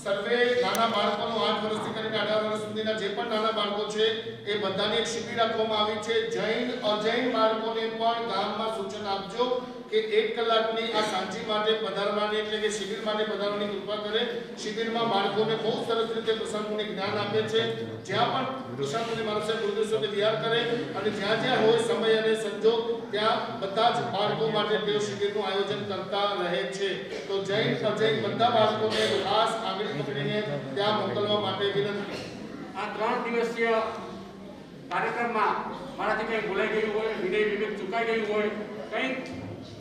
સર્વે નાના બાળકોનો 8 વર્ષથી કરીને 18 વર્ષ સુધીના જે પણ નાના બાળકો છે એ બધાની એક શિબિર રાખવામાં આવી છે. જૈન અજૈન બાળકોને પણ ગામમાં સૂચન આપજો કે 1 કલાકની આ સાંજી માટે પધારવાની, એટલે કે શિબિર માટે પધારવાની કૃપા કરે. શિબિરમાં બાળકોને બહુ સરસ રીતે પ્રશાંત મુનિ જ્ઞાન આપે છે. જ્યાં પણ પ્રશાંત મુનિ મહારાજ ગુરુદેવ સાથે વિહાર કરે અને જ્યાં જ્યાં હોય સમય અને સંજોગ ત્યાં બધા જ બાળકો માટે તેઓ શિબિરનું આયોજન કરતા રહે છે. તો જૈન અજૈન બધા બાળકોને ખાસ આંગળી પકડીને ત્યાં મોકલવા માટે વિનંતી. આ 3 દિવસીય કાર્યક્રમમાં મારાથી કંઈ ભૂલાઈ ગયું હોય, વિનય વિવેક ચૂકાઈ ગયું હોય, કંઈક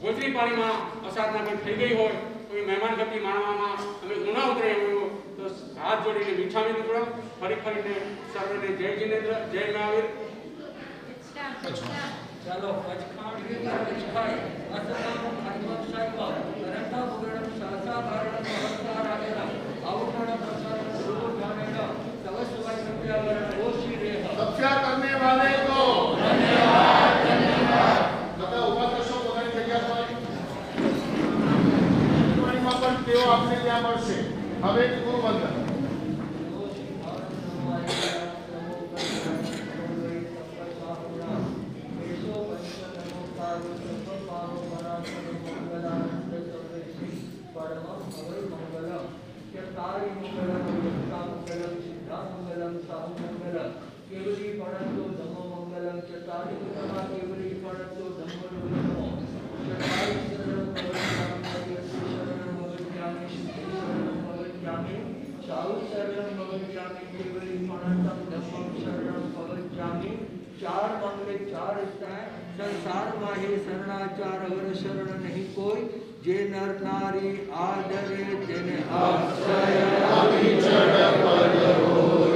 ગોચરી પાણીમાં અસાધના કંઈ થઈ ગઈ હોય, કોઈ મહેમાન ગતિ માણવામાં અમે ગુના ઉતરે હોય તો હાથ જોડીને મીઠા વિનંતી. ફરીને સર્વને જય જિનેન્દ્ર, જય મહાવીર. ચાલો પચખાણ પચખાય અસમાનું ખાઈમાં સાઈમાં રંગા બગડમ સાસા ભારણમ મહત્તા રાખેલા આવઠાણા પ્રસારણ રૂપ જાણેલા સવસ્વાય સત્યાવરણ ઓછી રેહ રક્ષા કરને વાલે કો ધન્યવાદ. બધા ઉભા થશો પોતાની જગ્યા પર. પણ તેઓ આપને ત્યાં મળશે. હવે ગુરુ વંદન. केवली पड़ंतो धम्मो मंगलम चतारी केवली पड़ंतो धम्मो चतारी केवली प्रणतम धम्मम शरणम पवज्जामि। चार मांगले चार स्थाय संसार माहे शरणाचार वर शरण नहीं कोई। जे नर नारी आदरे तेने आश्रय अभिचरण पद होय।